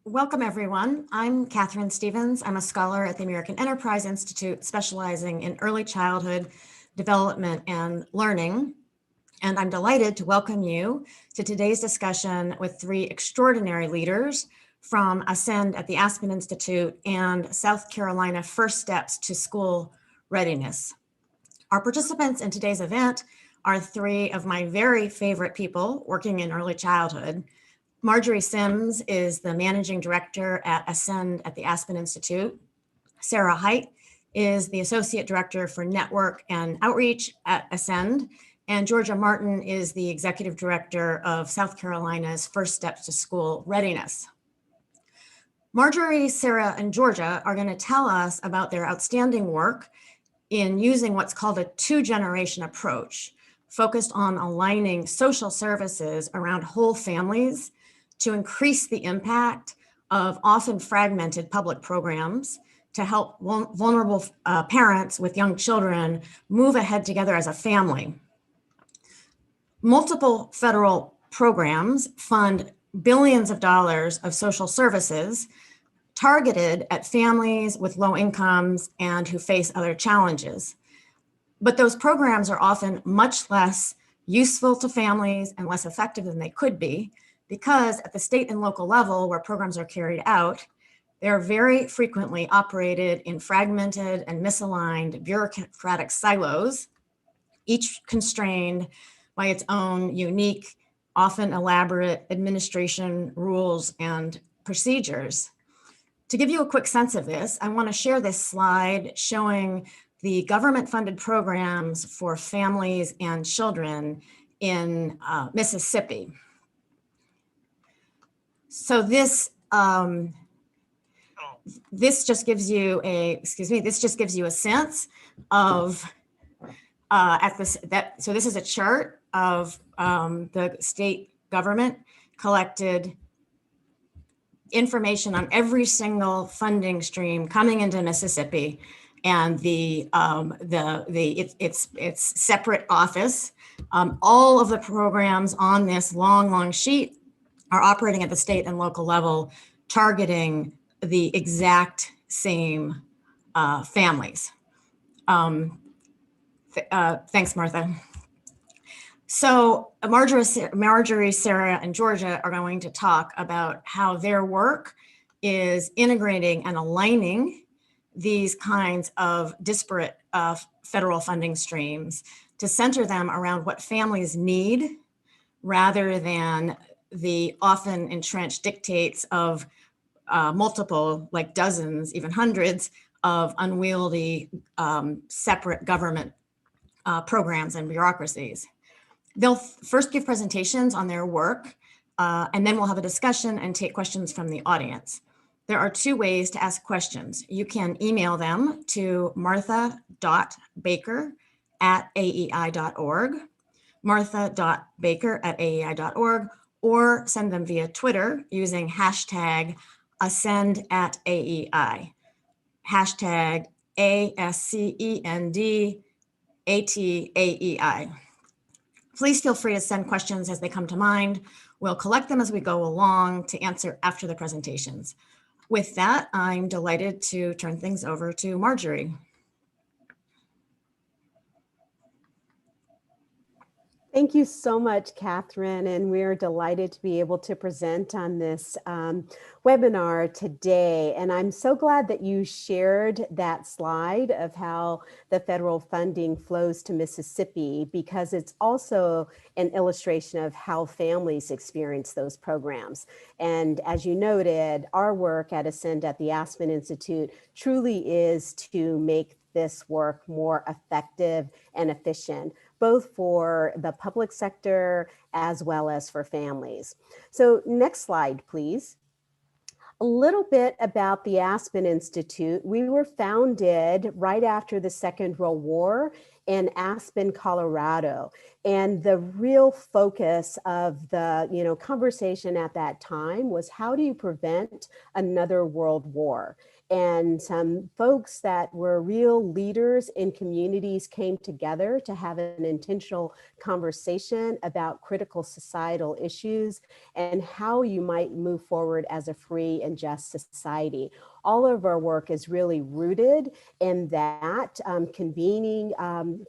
Welcome, everyone. I'm Katharine Stevens. I'm a scholar at the American Enterprise Institute, specializing in early childhood development and learning. And I'm delighted to welcome you to today's discussion with three extraordinary leaders from Ascend at the Aspen Institute and South Carolina First Steps to School Readiness. Our participants in today's event are three of my very favorite people working in early childhood. Marjorie Sims is the managing director at Ascend at the Aspen Institute. Sarah Height is the associate director for network and outreach at Ascend. And Georgia Martin is the executive director of South Carolina's First Steps to School Readiness. Marjorie, Sarah, and Georgia are going to tell us about their outstanding work in using what's called a two-generation approach, focused on aligning social services around whole families to increase the impact of often fragmented public programs to help vulnerable parents with young children move ahead together as a family. Multiple federal programs fund billions of dollars of social services targeted at families with low incomes and who face other challenges. But those programs are often much less useful to families and less effective than they could be, because at the state and local level where programs are carried out, they're very frequently operated in fragmented and misaligned bureaucratic silos, each constrained by its own unique, often elaborate administration rules and procedures. To give you a quick sense of this, I want to share this slide showing the government-funded programs for families and children in Mississippi. So this just gives you a sense of so this is a chart of the state government collected information on every single funding stream coming into Mississippi, and its separate office. All of the programs on this long sheet are operating at the state and local level, targeting the exact same families. Thanks, Martha. So Marjorie, Sarah, and Georgia are going to talk about how their work is integrating and aligning these kinds of disparate federal funding streams to center them around what families need, rather than the often entrenched dictates of multiple, like dozens, even hundreds of unwieldy separate government programs and bureaucracies. They'll first give presentations on their work, and then we'll have a discussion and take questions from the audience. There are two ways to ask questions. You can email them to martha.baker@aei.org, martha.baker@aei.org, or send them via Twitter using hashtag AscendAtAEI, hashtag ASCENDATAEI. Please feel free to send questions as they come to mind. We'll collect them as we go along to answer after the presentations. With that, I'm delighted to turn things over to Marjorie. Thank you so much, Katharine, and we're delighted to be able to present on this webinar today. And I'm so glad that you shared that slide of how the federal funding flows to Mississippi, because it's also an illustration of how families experience those programs. And as you noted, our work at Ascend at the Aspen Institute truly is to make this work more effective and efficient, both for the public sector as well as for families. So next slide, please. A little bit about the Aspen Institute. We were founded right after the Second World War in Aspen, Colorado. And the real focus of the, conversation at that time was, how do you prevent another world war? And some folks that were real leaders in communities came together to have an intentional conversation about critical societal issues and how you might move forward as a free and just society. All of our work is really rooted in that convening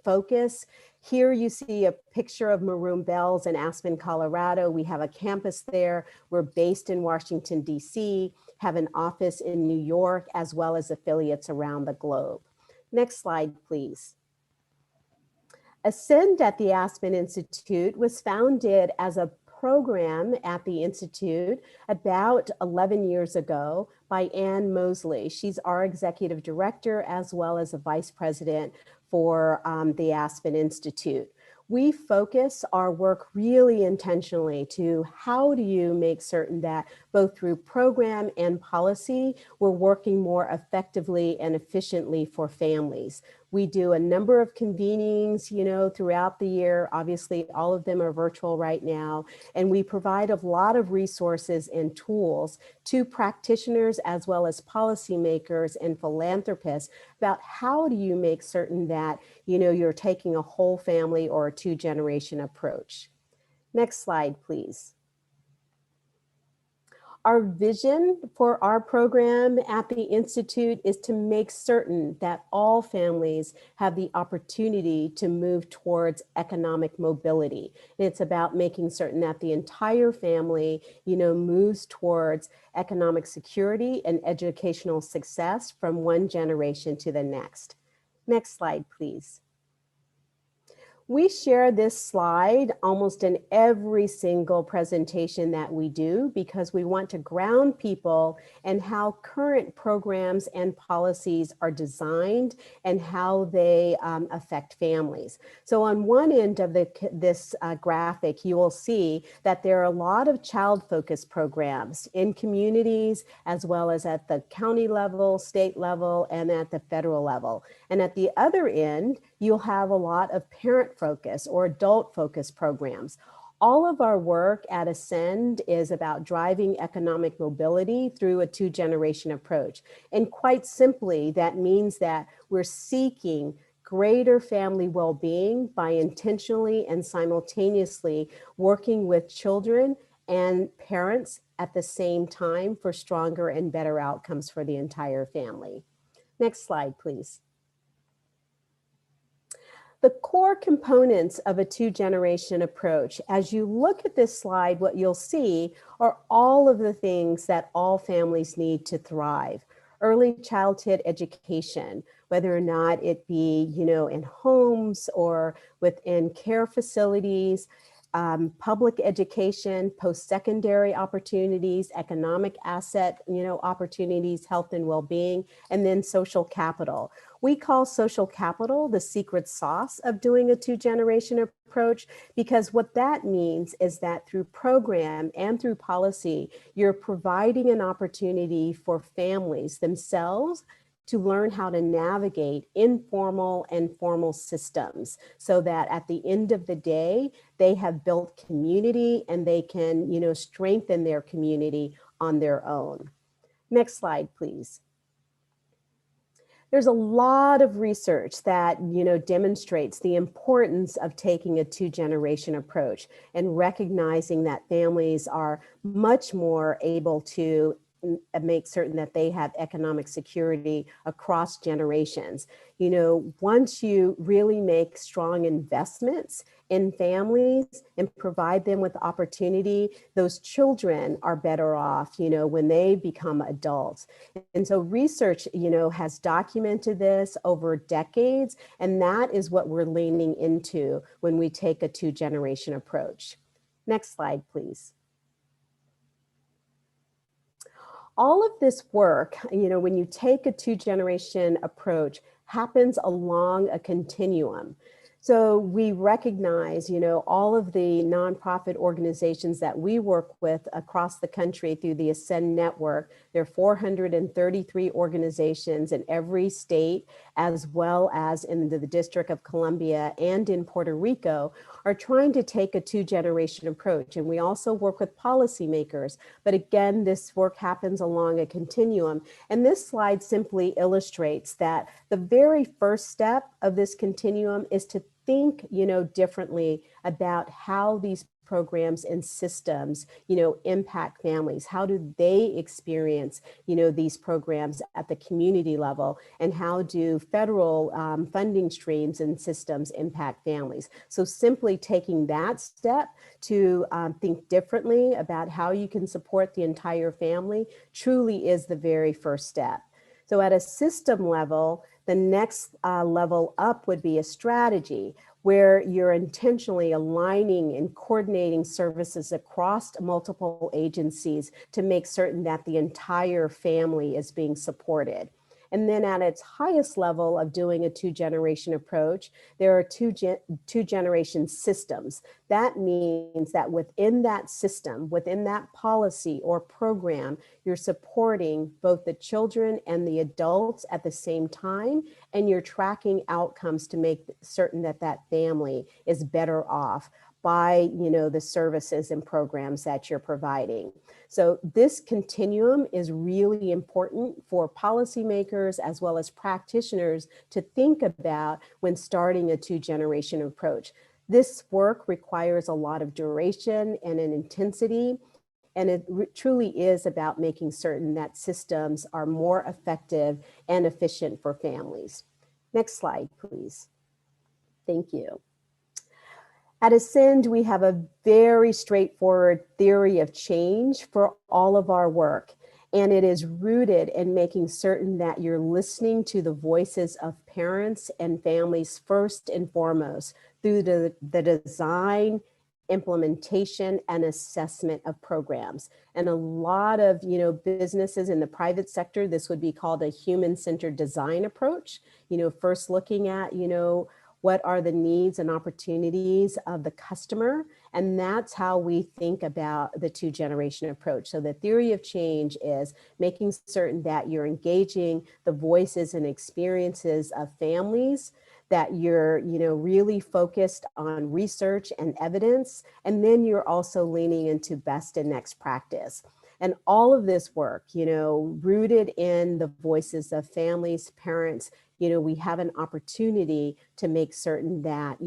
focus. Here you see a picture of Maroon Bells in Aspen, Colorado. We have a campus there. We're based in Washington, D.C., have an office in New York, as well as affiliates around the globe. Next slide, please. Ascend at the Aspen Institute was founded as a program at the Institute about 11 years ago by Ann Mosley. She's our executive director, as well as a vice president for the Aspen Institute. We focus our work really intentionally to, how do you make certain that both through program and policy, we're working more effectively and efficiently for families. We do a number of convenings, throughout the year. Obviously, all of them are virtual right now. And we provide a lot of resources and tools to practitioners as well as policymakers and philanthropists about, how do you make certain that, you're taking a whole family or a two-generation approach. Next slide, please. Our vision for our program at the Institute is to make certain that all families have the opportunity to move towards economic mobility. And it's about making certain that the entire family, moves towards economic security and educational success from one generation to the next. Next slide, please. We share this slide almost in every single presentation that we do, because we want to ground people in how current programs and policies are designed and how they affect families. So on one end of this graphic, you will see that there are a lot of child-focused programs in communities, as well as at the county level, state level, and at the federal level. And at the other end, you'll have a lot of parent focus or adult focused programs. All of our work at Ascend is about driving economic mobility through a two-generation approach. And quite simply, that means that we're seeking greater family well-being by intentionally and simultaneously working with children and parents at the same time for stronger and better outcomes for the entire family. Next slide, please. The core components of a two-generation approach, as you look at this slide, what you'll see are all of the things that all families need to thrive. Early childhood education, whether or not it be, in homes or within care facilities, public education, post-secondary opportunities, economic asset, opportunities, health and well-being, and then social capital. We call social capital the secret sauce of doing a two-generation approach, because what that means is that through program and through policy, you're providing an opportunity for families themselves to learn how to navigate informal and formal systems, so that at the end of the day, they have built community and they can, strengthen their community on their own. Next slide, please. There's a lot of research that, demonstrates the importance of taking a two-generation approach and recognizing that families are much more able to make certain that they have economic security across generations. Once you really make strong investments in families and provide them with opportunity, those children are better off, when they become adults. And so research, has documented this over decades, and that is what we're leaning into when we take a two-generation approach. Next slide, please. All of this work, when you take a two-generation approach, happens along a continuum. So we recognize, all of the nonprofit organizations that we work with across the country through the Ascend network. There are 433 organizations in every state, as well as in the District of Columbia and in Puerto Rico, are trying to take a two-generation approach. And we also work with policymakers. But again, this work happens along a continuum. And this slide simply illustrates that the very first step of this continuum is to think, differently about how these programs and systems, impact families. How do they experience, these programs at the community level? And how do federal funding streams and systems impact families? So simply taking that step to think differently about how you can support the entire family truly is the very first step. So at a system level, the next level up would be a strategy where you're intentionally aligning and coordinating services across multiple agencies to make certain that the entire family is being supported. And then at its highest level of doing a two-generation approach, there are two-generation systems. That means that within that system, within that policy or program, you're supporting both the children and the adults at the same time, and you're tracking outcomes to make certain that that family is better off by, the services and programs that you're providing. So this continuum is really important for policymakers as well as practitioners to think about when starting a two-generation approach. This work requires a lot of duration and an intensity, and it truly is about making certain that systems are more effective and efficient for families. Next slide, please. Thank you. At Ascend, we have a very straightforward theory of change for all of our work, and it is rooted in making certain that you're listening to the voices of parents and families first and foremost through the design, implementation, and assessment of programs. And a lot of businesses in the private sector, this would be called a human-centered design approach. First looking at what are the needs and opportunities of the customer? And that's how we think about the two-generation approach. So the theory of change is making certain that you're engaging the voices and experiences of families, that you're really focused on research and evidence, and then you're also leaning into best and next practice. And all of this work, rooted in the voices of families, parents, we have an opportunity to make certain that,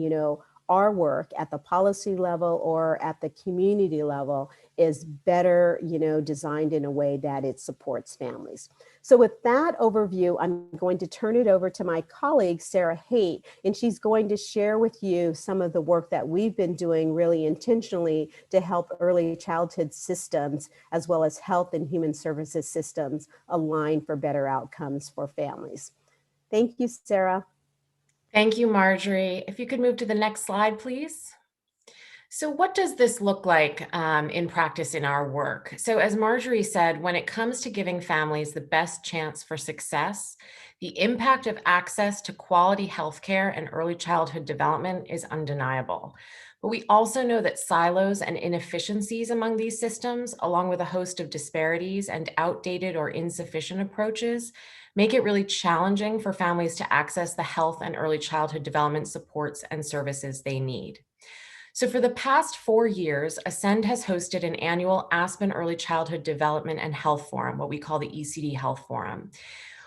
our work at the policy level or at the community level is better, designed in a way that it supports families. So with that overview, I'm going to turn it over to my colleague, Sarah Haight, and she's going to share with you some of the work that we've been doing really intentionally to help early childhood systems, as well as health and human services systems, align for better outcomes for families. Thank you, Sarah. Thank you, Marjorie. If you could move to the next slide, please. So what does this look like in practice in our work? So as Marjorie said, when it comes to giving families the best chance for success, the impact of access to quality healthcare and early childhood development is undeniable. But we also know that silos and inefficiencies among these systems, along with a host of disparities and outdated or insufficient approaches, make it really challenging for families to access the health and early childhood development supports and services they need. So for the past 4 years, Ascend has hosted an annual Aspen Early Childhood Development and Health Forum, what we call the ECD Health Forum.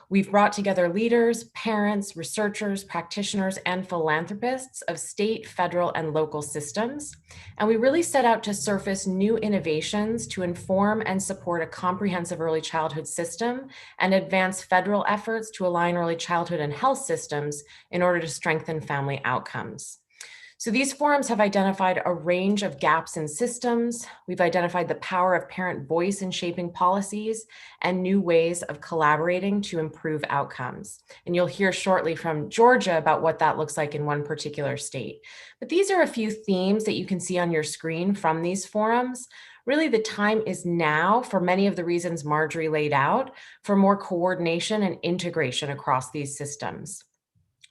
We've brought together leaders, parents, researchers, practitioners, and philanthropists of state, federal, and local systems. And we really set out to surface new innovations to inform and support a comprehensive early childhood system and advance federal efforts to align early childhood and health systems in order to strengthen family outcomes. So these forums have identified a range of gaps in systems. We've identified the power of parent voice in shaping policies and new ways of collaborating to improve outcomes. And you'll hear shortly from Georgia about what that looks like in one particular state. But these are a few themes that you can see on your screen from these forums. Really, the time is now, for many of the reasons Marjorie laid out, for more coordination and integration across these systems.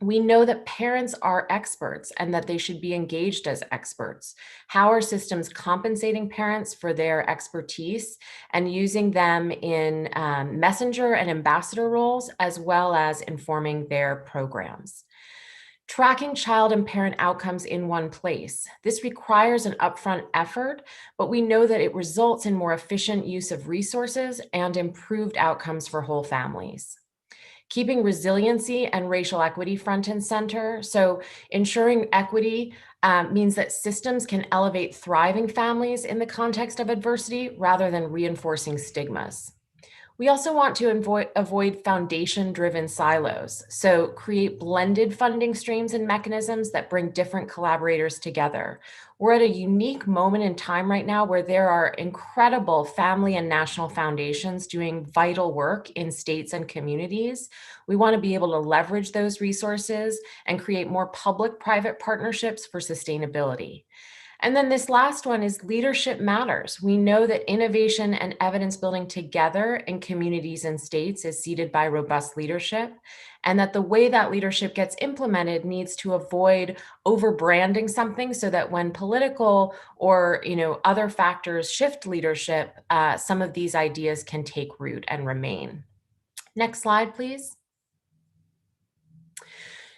We know that parents are experts and that they should be engaged as experts. How are systems compensating parents for their expertise and using them in messenger and ambassador roles, as well as informing their programs? Tracking child and parent outcomes in one place. This requires an upfront effort, but we know that it results in more efficient use of resources and improved outcomes for whole families. Keeping resiliency and racial equity front and center. So ensuring equity means that systems can elevate thriving families in the context of adversity rather than reinforcing stigmas. We also want to avoid foundation-driven silos, so create blended funding streams and mechanisms that bring different collaborators together. We're at a unique moment in time right now where there are incredible family and national foundations doing vital work in states and communities. We want to be able to leverage those resources and create more public-private partnerships for sustainability. And then this last one is leadership matters. We know that innovation and evidence building together in communities and states is seeded by robust leadership, and that the way that leadership gets implemented needs to avoid over-branding something so that when political or other factors shift leadership, some of these ideas can take root and remain. Next slide, please.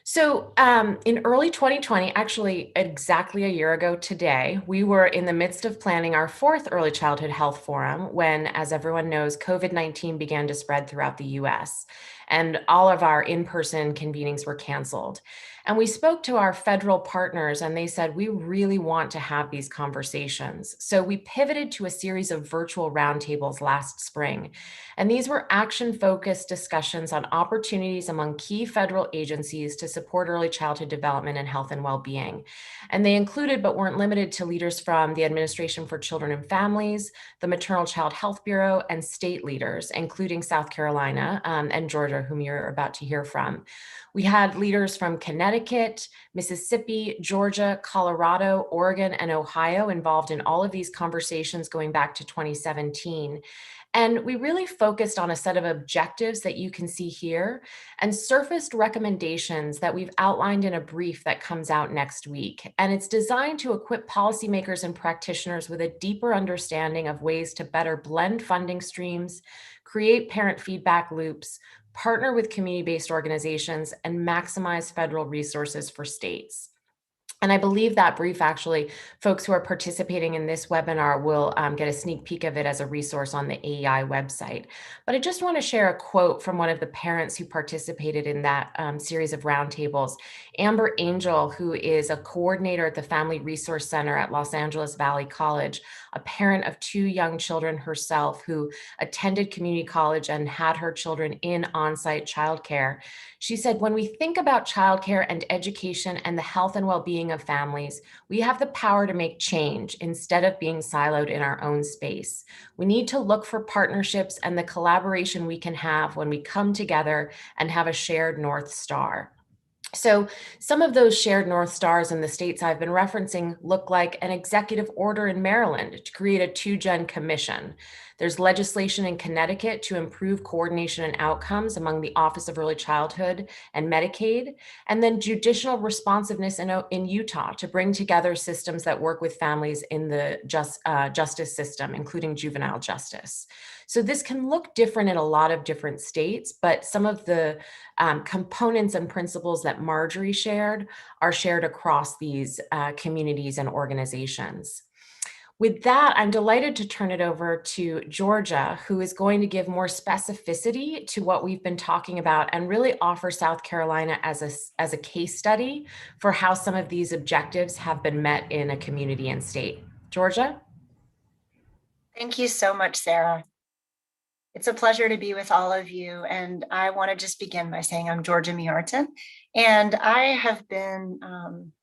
So in early 2020, actually exactly a year ago today, we were in the midst of planning our 4th Early Childhood Health Forum when, as everyone knows, COVID-19 began to spread throughout the US, and all of our in-person convenings were canceled. And we spoke to our federal partners and they said, we really want to have these conversations. So we pivoted to a series of virtual roundtables last spring. And these were action-focused discussions on opportunities among key federal agencies to support early childhood development and health and well-being. And they included, but weren't limited to, leaders from the Administration for Children and Families, the Maternal Child Health Bureau, and state leaders, including South Carolina and Georgia, whom you're about to hear from. We had leaders from Connecticut, Mississippi, Georgia, Colorado, Oregon, and Ohio involved in all of these conversations going back to 2017. And we really focused on a set of objectives that you can see here and surfaced recommendations that we've outlined in a brief that comes out next week. And it's designed to equip policymakers and practitioners with a deeper understanding of ways to better blend funding streams, create parent feedback loops, partner with community-based organizations, and maximize federal resources for states. And I believe that brief, actually, folks who are participating in this webinar will get a sneak peek of it as a resource on the AEI website. But I just want to share a quote from one of the parents who participated in that series of roundtables. Amber Angel, who is a coordinator at the Family Resource Center at Los Angeles Valley College, a parent of 2 young children herself who attended community college and had her children in on-site childcare. She said, when we think about childcare and education and the health and well-being of families, we have the power to make change instead of being siloed in our own space. We need to look for partnerships and the collaboration we can have when we come together and have a shared North Star. So some of those shared North Stars in the states I've been referencing look like an executive order in Maryland to create a 2-gen commission. There's legislation in Connecticut to improve coordination and outcomes among the Office of Early Childhood and Medicaid, and then judicial responsiveness in Utah to bring together systems that work with families in the justice system, including juvenile justice. So this can look different in a lot of different states, but some of the components and principles that Marjorie shared are shared across these communities and organizations. With that, I'm delighted to turn it over to Georgia, who is going to give more specificity to what we've been talking about and really offer South Carolina as a case study for how some of these objectives have been met in a community and state. Georgia? Thank you so much, Sarah. It's a pleasure to be with all of you. And I want to just begin by saying I'm Georgia Miorten, and I have been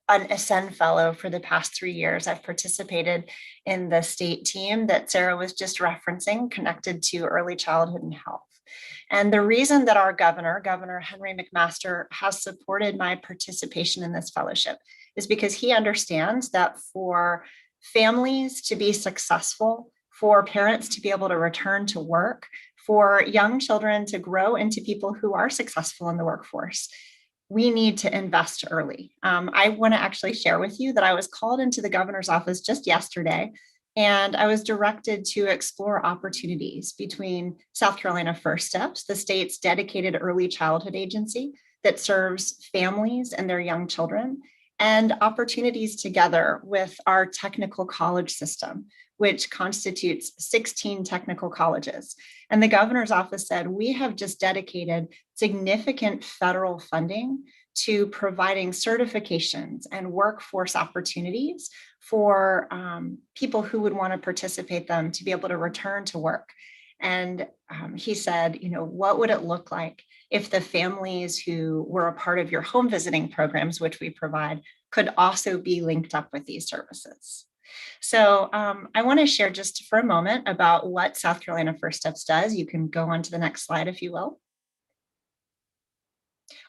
an Aspen Fellow for the past 3 years. I've participated in the state team that Sarah was just referencing, connected to early childhood and health. And the reason that our Governor Henry McMaster, has supported my participation in this fellowship is because he understands that for families to be successful, for parents to be able to return to work, for young children to grow into people who are successful in the workforce, we need to invest early. I want to actually share with you that I was called into the governor's office just yesterday, and I was directed to explore opportunities between South Carolina First Steps, the state's dedicated early childhood agency that serves families and their young children, and opportunities together with our technical college system, which constitutes 16 technical colleges. And the governor's office said, we have just dedicated significant federal funding to providing certifications and workforce opportunities for people who would want to participate them to be able to return to work. And he said, what would it look like if the families who were a part of your home visiting programs, which we provide, could also be linked up with these services? So I want to share just for a moment about what South Carolina First Steps does. You can go on to the next slide, if you will.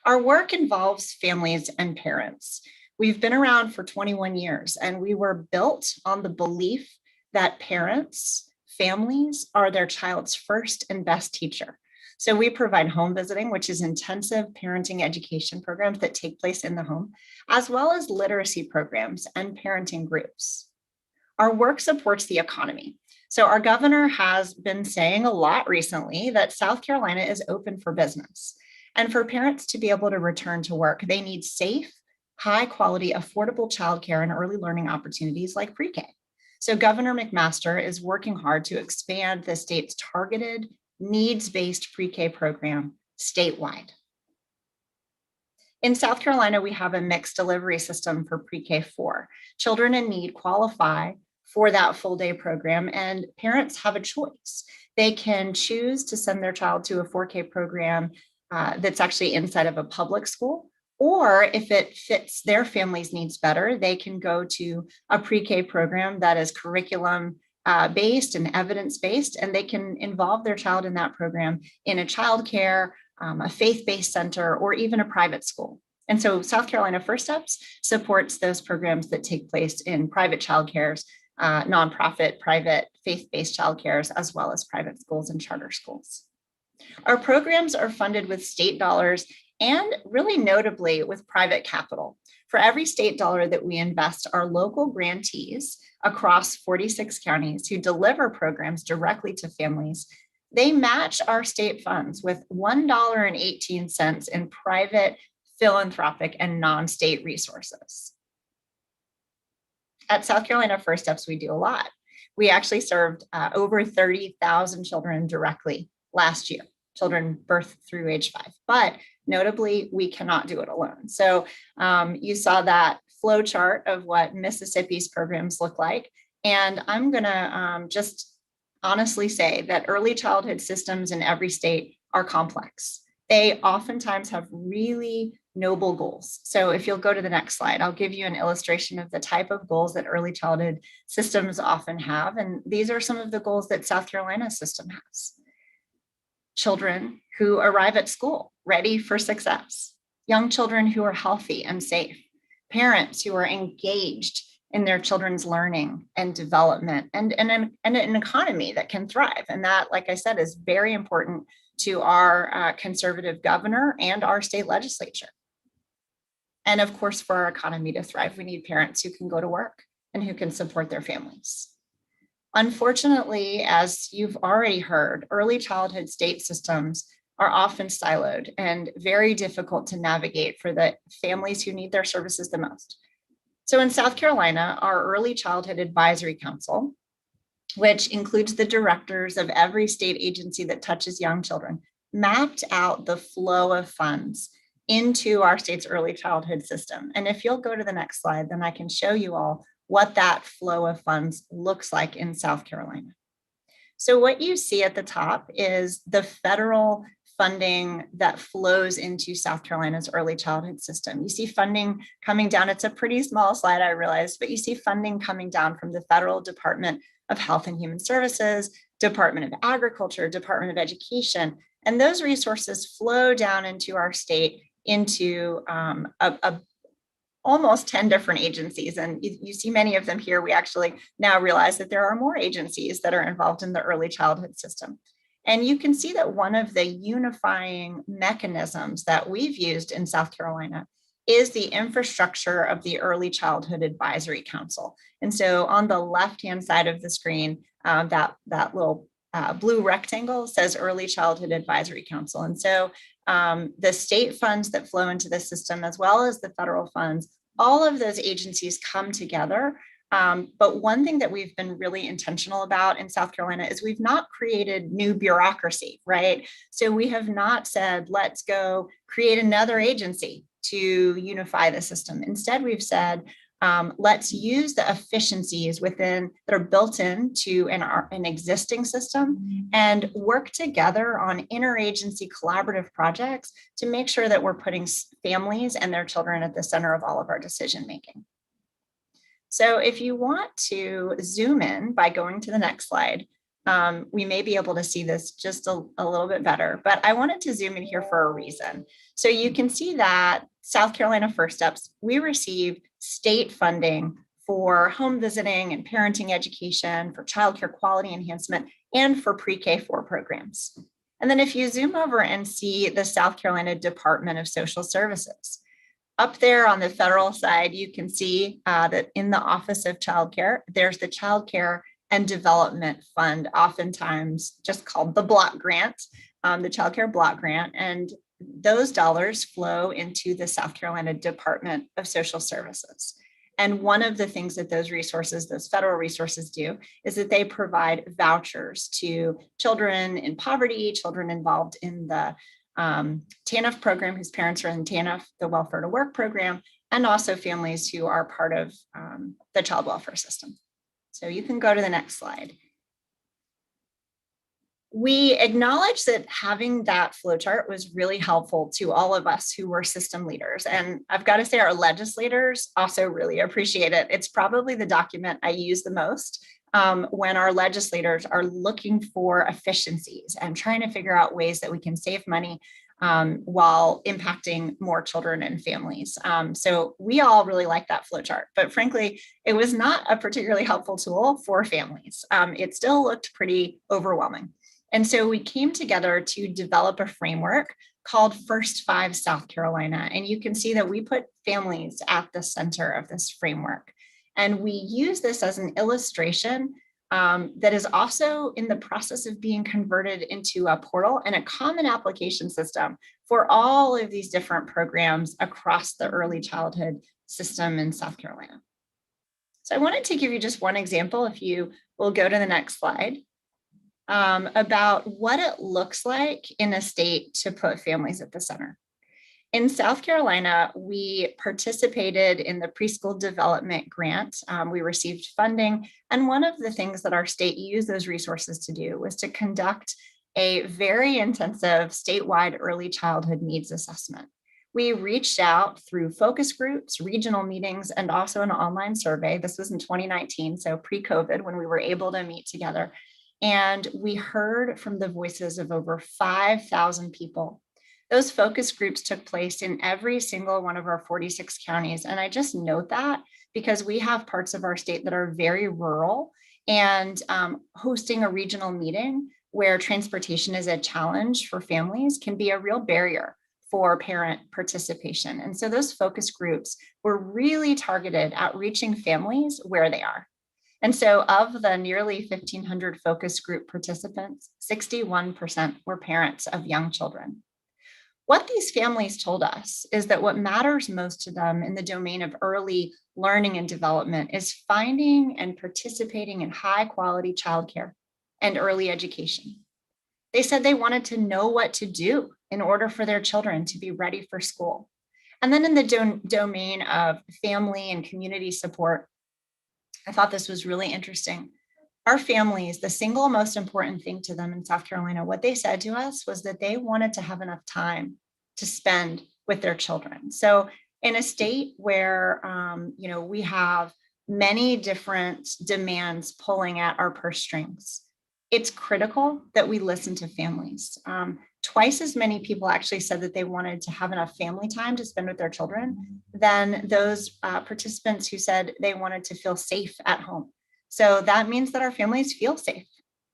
Our work involves families and parents. We've been around for 21 years, and we were built on the belief that parents, families are their child's first and best teacher. So we provide home visiting, which is intensive parenting education programs that take place in the home, as well as literacy programs and parenting groups. Our work supports the economy. So our governor has been saying a lot recently that South Carolina is open for business. And for parents to be able to return to work, they need safe, high quality, affordable childcare and early learning opportunities like pre-K. So Governor McMaster is working hard to expand the state's targeted, needs-based pre-K program statewide. In South Carolina, we have a mixed delivery system for pre-K4. Children in need qualify for that full day program, and parents have a choice. They can choose to send their child to a 4K program that's actually inside of a public school, or if it fits their family's needs better, they can go to a pre-K program that is curriculum based and evidence-based, and they can involve their child in that program in a childcare, a faith-based center, or even a private school. And so South Carolina First Steps supports those programs that take place in private childcares, nonprofit, private, faith-based childcares, as well as private schools and charter schools. Our programs are funded with state dollars and really notably with private capital. For every state dollar that we invest, our local grantees across 46 counties who deliver programs directly to families, they match our state funds with $1.18 in private, philanthropic, and non-state resources. At South Carolina First Steps, we do a lot. We actually served over 30,000 children directly last year, children birth through age 5. But notably, we cannot do it alone. So you saw that flow chart of what Mississippi's programs look like. And I'm going to just honestly say that early childhood systems in every state are complex. They oftentimes have really noble goals. So if you'll go to the next slide, I'll give you an illustration of the type of goals that early childhood systems often have. And these are some of the goals that South Carolina's system has. Children who arrive at school ready for success, young children who are healthy and safe, parents who are engaged in their children's learning and development, and an economy that can thrive. And that, like I said, is very important to our conservative governor and our state legislature. And of course, for our economy to thrive, we need parents who can go to work and who can support their families. Unfortunately, as you've already heard, early childhood state systems are often siloed and very difficult to navigate for the families who need their services the most. So in South Carolina, our Early Childhood Advisory Council, which includes the directors of every state agency that touches young children, mapped out the flow of funds into our state's early childhood system. And if you'll go to the next slide, then I can show you all what that flow of funds looks like in South Carolina. So what you see at the top is the federal funding that flows into South Carolina's early childhood system. You see funding coming down. It's a pretty small slide, I realize, but you see funding coming down from the Federal Department of Health and Human Services, Department of Agriculture, Department of Education, and those resources flow down into our state into almost 10 different agencies. And you see many of them here. We actually now realize that there are more agencies that are involved in the early childhood system. And you can see that one of the unifying mechanisms that we've used in South Carolina is the infrastructure of the Early Childhood Advisory Council. And so on the left-hand side of the screen, that little blue rectangle says Early Childhood Advisory Council. And so the state funds that flow into the system, as well as the federal funds, all of those agencies come together. But one thing that we've been really intentional about in South Carolina is we've not created new bureaucracy, right? So we have not said, let's go create another agency to unify the system. Instead, we've said, let's use the efficiencies that are built into an existing system and work together on interagency collaborative projects to make sure that we're putting families and their children at the center of all of our decision making. So if you want to zoom in by going to the next slide, we may be able to see this just a little bit better, but I wanted to zoom in here for a reason. So you can see that South Carolina First Steps, we receive state funding for home visiting and parenting education, for childcare quality enhancement, and for pre-K4 programs. And then if you zoom over and see the South Carolina Department of Social Services, up there on the federal side, you can see that in the Office of Child Care, there's the Child Care and Development Fund, oftentimes just called the block grant, the Child Care Block Grant. And those dollars flow into the South Carolina Department of Social Services. And one of the things that those federal resources do is that they provide vouchers to children in poverty, children involved in the TANF program, whose parents are in TANF, the Welfare to Work program, and also families who are part of the child welfare system. So you can go to the next slide. We acknowledge that having that flowchart was really helpful to all of us who were system leaders. And I've got to say our legislators also really appreciate it. It's probably the document I use the most when our legislators are looking for efficiencies and trying to figure out ways that we can save money while impacting more children and families. So we all really like that flowchart, but frankly, it was not a particularly helpful tool for families. It still looked pretty overwhelming. And so we came together to develop a framework called First Five South Carolina. And you can see that we put families at the center of this framework. And we use this as an illustration that is also in the process of being converted into a portal and a common application system for all of these different programs across the early childhood system in South Carolina. So I wanted to give you just one example, if you will go to the next slide, about what it looks like in a state to put families at the center. In South Carolina, we participated in the Preschool Development Grant. We received funding. And one of the things that our state used those resources to do was to conduct a very intensive statewide early childhood needs assessment. We reached out through focus groups, regional meetings, and also an online survey. This was in 2019, so pre-COVID, when we were able to meet together. And we heard from the voices of over 5,000 people. Those focus groups took place in every single one of our 46 counties. And I just note that because we have parts of our state that are very rural, and hosting a regional meeting where transportation is a challenge for families can be a real barrier for parent participation. And so those focus groups were really targeted at reaching families where they are. And so of the nearly 1,500 focus group participants, 61% were parents of young children. What these families told us is that what matters most to them in the domain of early learning and development is finding and participating in high quality childcare and early education. They said they wanted to know what to do in order for their children to be ready for school. And then in the domain of family and community support, I thought this was really interesting. Our families, the single most important thing to them in South Carolina, what they said to us was that they wanted to have enough time to spend with their children. So in a state where, we have many different demands pulling at our purse strings, it's critical that we listen to families. Twice as many people actually said that they wanted to have enough family time to spend with their children than those participants who said they wanted to feel safe at home. So that means that our families feel safe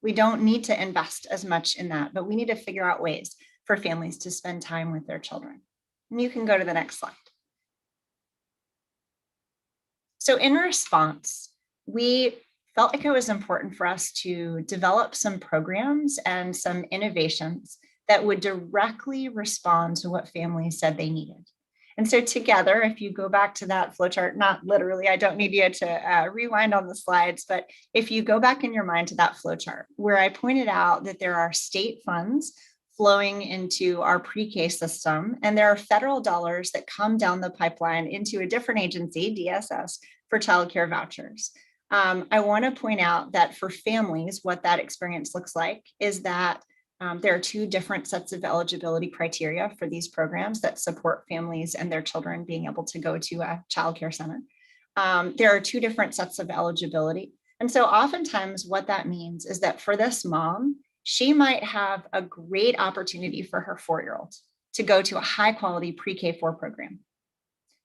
We don't need to invest as much in that, but we need to figure out ways for families to spend time with their children. And you can go to the next slide. So in response, we felt like it was important for us to develop some programs and some innovations that would directly respond to what families said they needed. And so together, if you go back to that flowchart, not literally, I don't need you to rewind on the slides, but if you go back in your mind to that flowchart where I pointed out that there are state funds flowing into our pre-K system, and there are federal dollars that come down the pipeline into a different agency, DSS, for childcare vouchers. I want to point out that for families, what that experience looks like is that there are two different sets of eligibility criteria for these programs that support families and their children being able to go to a childcare center. There are two different sets of eligibility. And so oftentimes what that means is that for this mom, she might have a great opportunity for her 4-year-old to go to a high quality pre-K4 program.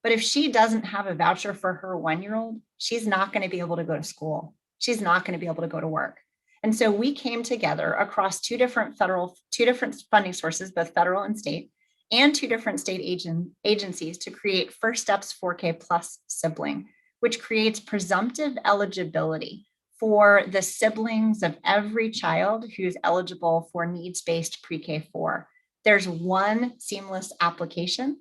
But if she doesn't have a voucher for her 1-year-old, she's not going to be able to go to school. She's not going to be able to go to work. And so we came together across two different funding sources, both federal and state, and two different state agencies to create First Steps 4K Plus Sibling, which creates presumptive eligibility for the siblings of every child who's eligible for needs-based pre-K4. There's one seamless application.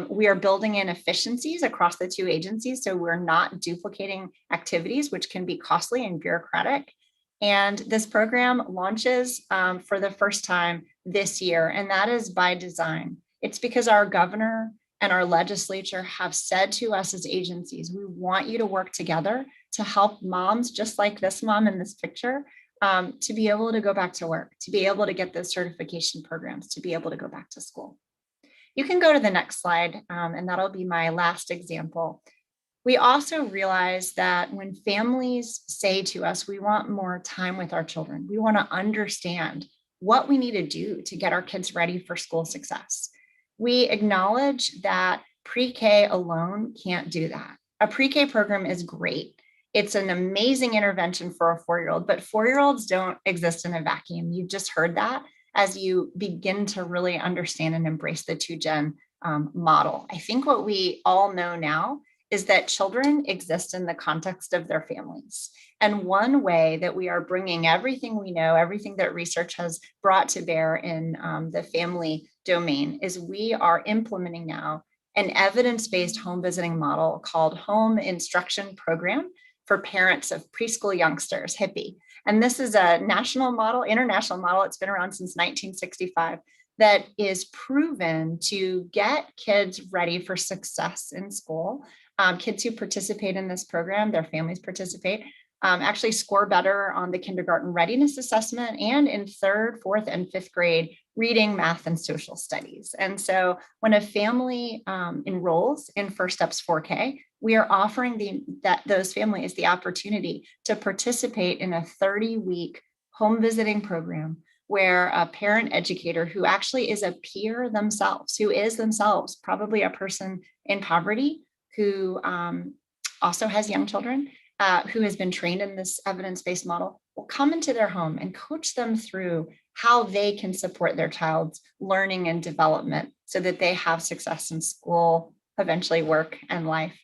We are building in efficiencies across the two agencies, so we're not duplicating activities, which can be costly and bureaucratic. And this program launches for the first time this year, and that is by design. It's because our governor and our legislature have said to us as agencies, we want you to work together to help moms, just like this mom in this picture, to be able to go back to work, to be able to get those certification programs, to be able to go back to school. You can go to the next slide, and that'll be my last example. We also realize that when families say to us, we want more time with our children, we want to understand what we need to do to get our kids ready for school success. We acknowledge that pre-K alone can't do that. A pre-K program is great. It's an amazing intervention for a 4-year-old, but 4-year-olds don't exist in a vacuum. You've just heard that as you begin to really understand and embrace the 2-gen model. I think what we all know now is that children exist in the context of their families. And one way that we are bringing everything we know, everything that research has brought to bear in the family domain, is we are implementing now an evidence-based home visiting model called Home Instruction Program for Parents of Preschool Youngsters, HIPPY. And this is a national model, international model. It's been around since 1965 that is proven to get kids ready for success in school. Kids who participate in this program, their families participate, actually score better on the kindergarten readiness assessment and in 3rd, 4th, and 5th grade reading, math, and social studies. And so when a family enrolls in First Steps 4K, we are offering those families the opportunity to participate in a 30-week home visiting program where a parent educator who actually is a peer themselves, who is themselves probably a person in poverty, who also has young children, who has been trained in this evidence-based model, will come into their home and coach them through how they can support their child's learning and development so that they have success in school, eventually work and life.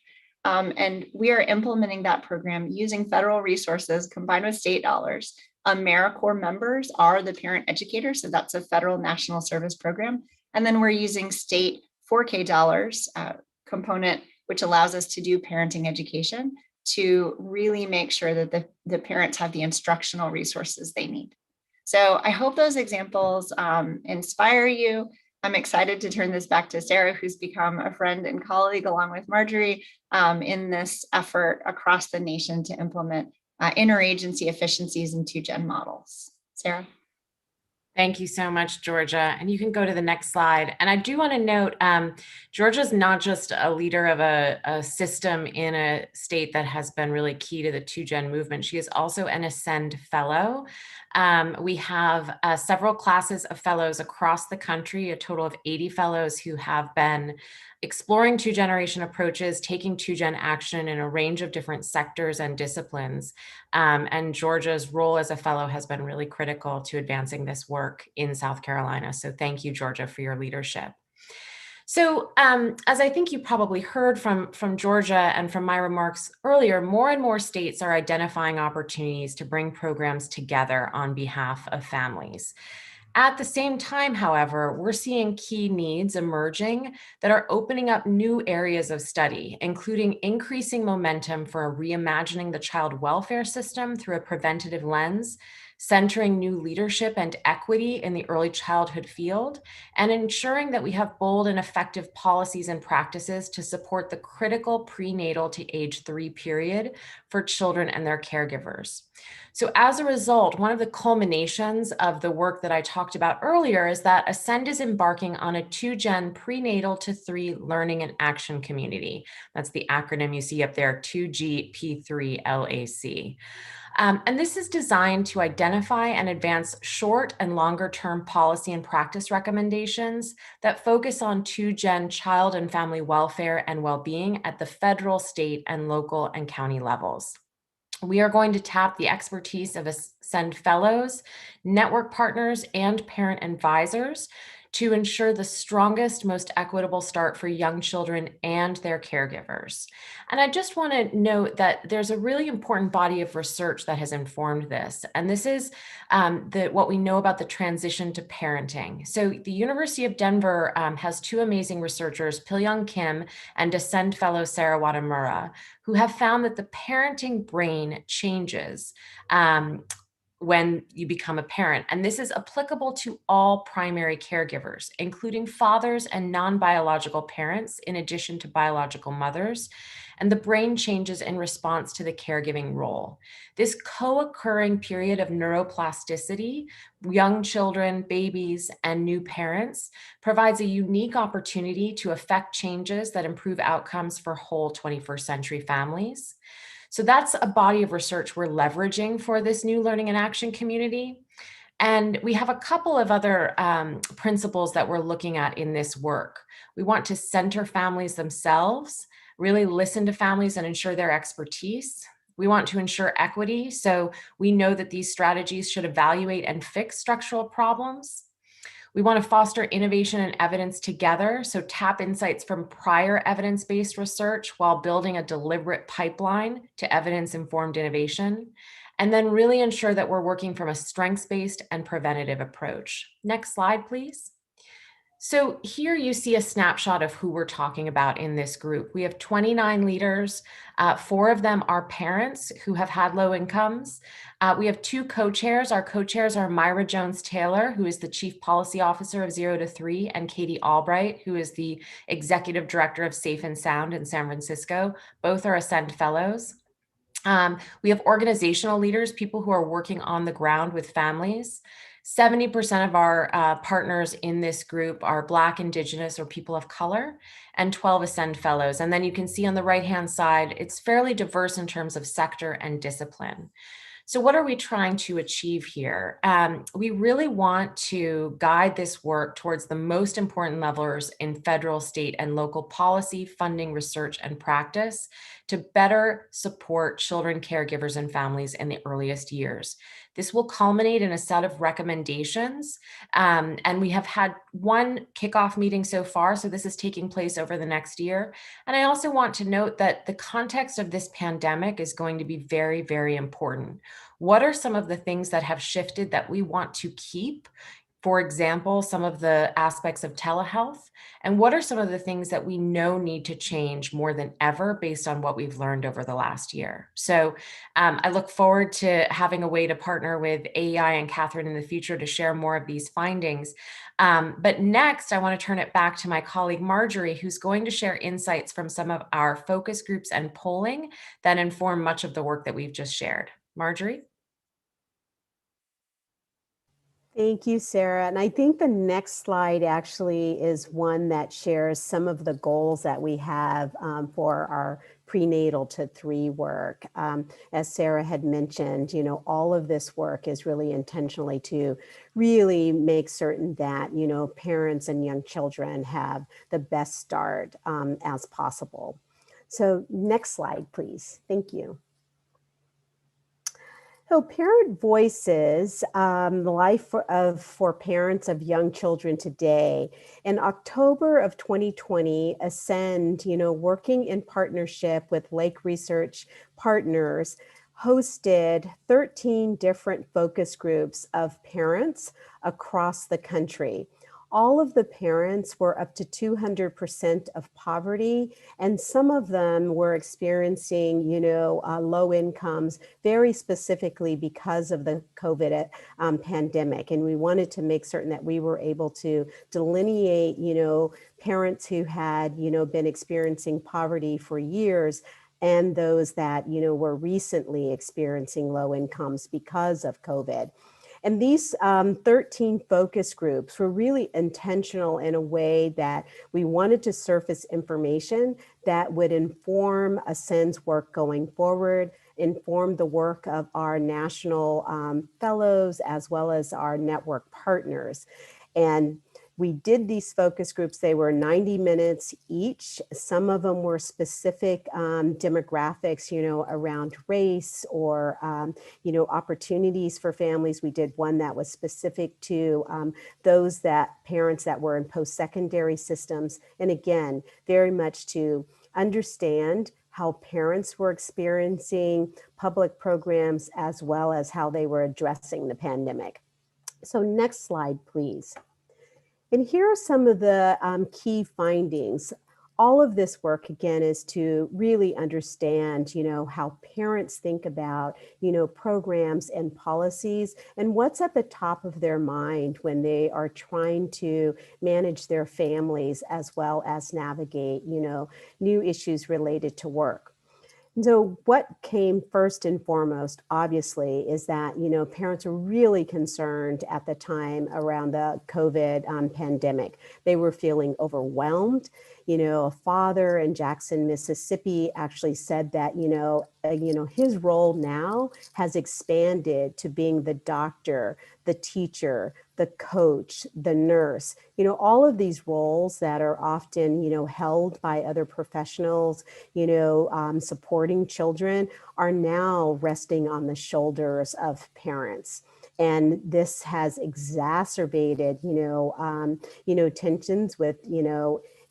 And we are implementing that program using federal resources combined with state dollars. AmeriCorps members are the parent educators, so that's a federal national service program. And then we're using state 4K dollars component, which allows us to do parenting education to really make sure that the parents have the instructional resources they need. So I hope those examples inspire you. I'm excited to turn this back to Sarah, who's become a friend and colleague along with Marjorie in this effort across the nation to implement interagency efficiencies and 2-gen models. Sarah? Thank you so much, Georgia. And you can go to the next slide. And I do want to note, Georgia's not just a leader of a system in a state that has been really key to the 2-gen movement. She is also an Ascend Fellow. We have several classes of fellows across the country, a total of 80 fellows who have been exploring two-generation approaches, taking two-gen action in a range of different sectors and disciplines. And Georgia's role as a fellow has been really critical to advancing this work in South Carolina. So thank you, Georgia, for your leadership. So as I think you probably heard from Georgia and from my remarks earlier, more and more states are identifying opportunities to bring programs together on behalf of families. At the same time, however, we're seeing key needs emerging that are opening up new areas of study, including increasing momentum for reimagining the child welfare system through a preventative lens, centering new leadership and equity in the early childhood field, and ensuring that we have bold and effective policies and practices to support the critical prenatal to age 3 period for children and their caregivers. So as a result, one of the culminations of the work that I talked about earlier is that Ascend is embarking on a 2-gen prenatal to 3 learning and action community. That's the acronym you see up there, 2GP3LAC. And this is designed to identify and advance short and longer term policy and practice recommendations that focus on 2-gen child and family welfare and well-being at the federal, state, and local and county levels. We are going to tap the expertise of Ascend fellows, network partners, and parent advisors to ensure the strongest, most equitable start for young children and their caregivers. And I just want to note that there's a really important body of research that has informed this. And this is what we know about the transition to parenting. So the University of Denver has 2 amazing researchers, Pil-Young Kim and Ascend fellow Sarah Wadamura, who have found that the parenting brain changes when you become a parent. And this is applicable to all primary caregivers, including fathers and non-biological parents, in addition to biological mothers. And the brain changes in response to the caregiving role. This co-occurring period of neuroplasticity, young children, babies, and new parents provides a unique opportunity to affect changes that improve outcomes for whole 21st century families. So that's a body of research we're leveraging for this new learning and action community. And we have a couple of other principles that we're looking at in this work. We want to center families themselves, really listen to families and ensure their expertise. We want to ensure equity. So we know that these strategies should evaluate and fix structural problems. We want to foster innovation and evidence together, so tap insights from prior evidence-based research while building a deliberate pipeline to evidence-informed innovation, and then really ensure that we're working from a strengths-based and preventative approach. Next slide, please. So here you see a snapshot of who we're talking about in this group. We have 29 leaders. 4 of them are parents who have had low incomes. We have 2 co-chairs. Our co-chairs are Myra Jones-Taylor, who is the Chief Policy Officer of 0 to 3, and Katie Albright, who is the Executive Director of Safe and Sound in San Francisco. Both are Ascend Fellows. We have organizational leaders, people who are working on the ground with families. 70% of our partners in this group are Black, Indigenous, or people of color, and 12 Ascend Fellows. And then you can see on the right-hand side, it's fairly diverse in terms of sector and discipline. So what are we trying to achieve here? We really want to guide this work towards the most important levers in federal, state, and local policy, funding, research, and practice to better support children, caregivers, and families in the earliest years. This will culminate in a set of recommendations, and we have had 1 kickoff meeting so far, so this is taking place over the next year. And I also want to note that the context of this pandemic is going to be very, very important. What are some of the things that have shifted that we want to keep? For example, some of the aspects of telehealth, and what are some of the things that we know need to change more than ever based on what we've learned over the last year. So I look forward to having a way to partner with AEI and Katharine in the future to share more of these findings. But next, I want to turn it back to my colleague Marjorie, who's going to share insights from some of our focus groups and polling that inform much of the work that we've just shared. Marjorie? Thank you, Sarah. And I think the next slide actually is one that shares some of the goals that we have for our prenatal to 3 work. As Sarah had mentioned, all of this work is really intentionally to really make certain that, parents and young children have the best start as possible. So next slide, please. Thank you. So parent voices, the life for parents of young children today. In October of 2020, Ascend, working in partnership with Lake Research Partners, hosted 13 different focus groups of parents across the country. All of the parents were up to 200% of poverty, and some of them were experiencing, low incomes very specifically because of the COVID pandemic. And we wanted to make certain that we were able to delineate, parents who had, been experiencing poverty for years and those that, were recently experiencing low incomes because of COVID. And these 13 focus groups were really intentional in a way that we wanted to surface information that would inform Ascend's work going forward, inform the work of our national fellows, as well as our network partners. And we did these focus groups. They were 90 minutes each. Some of them were specific demographics, around race or, opportunities for families. We did one that was specific to those parents that were in post-secondary systems. And again, very much to understand how parents were experiencing public programs as well as how they were addressing the pandemic. So next slide, please. And here are some of the key findings. All of this work, again, is to really understand, how parents think about, programs and policies and what's at the top of their mind when they are trying to manage their families as well as navigate, new issues related to work. So what came first and foremost, obviously, is that, parents were really concerned at the time around the COVID pandemic. They were feeling overwhelmed. A father in Jackson, Mississippi actually said that, his role now has expanded to being the doctor, the teacher, the coach, the nurse, all of these roles that are often, held by other professionals, supporting children are now resting on the shoulders of parents. And this has exacerbated, tensions with,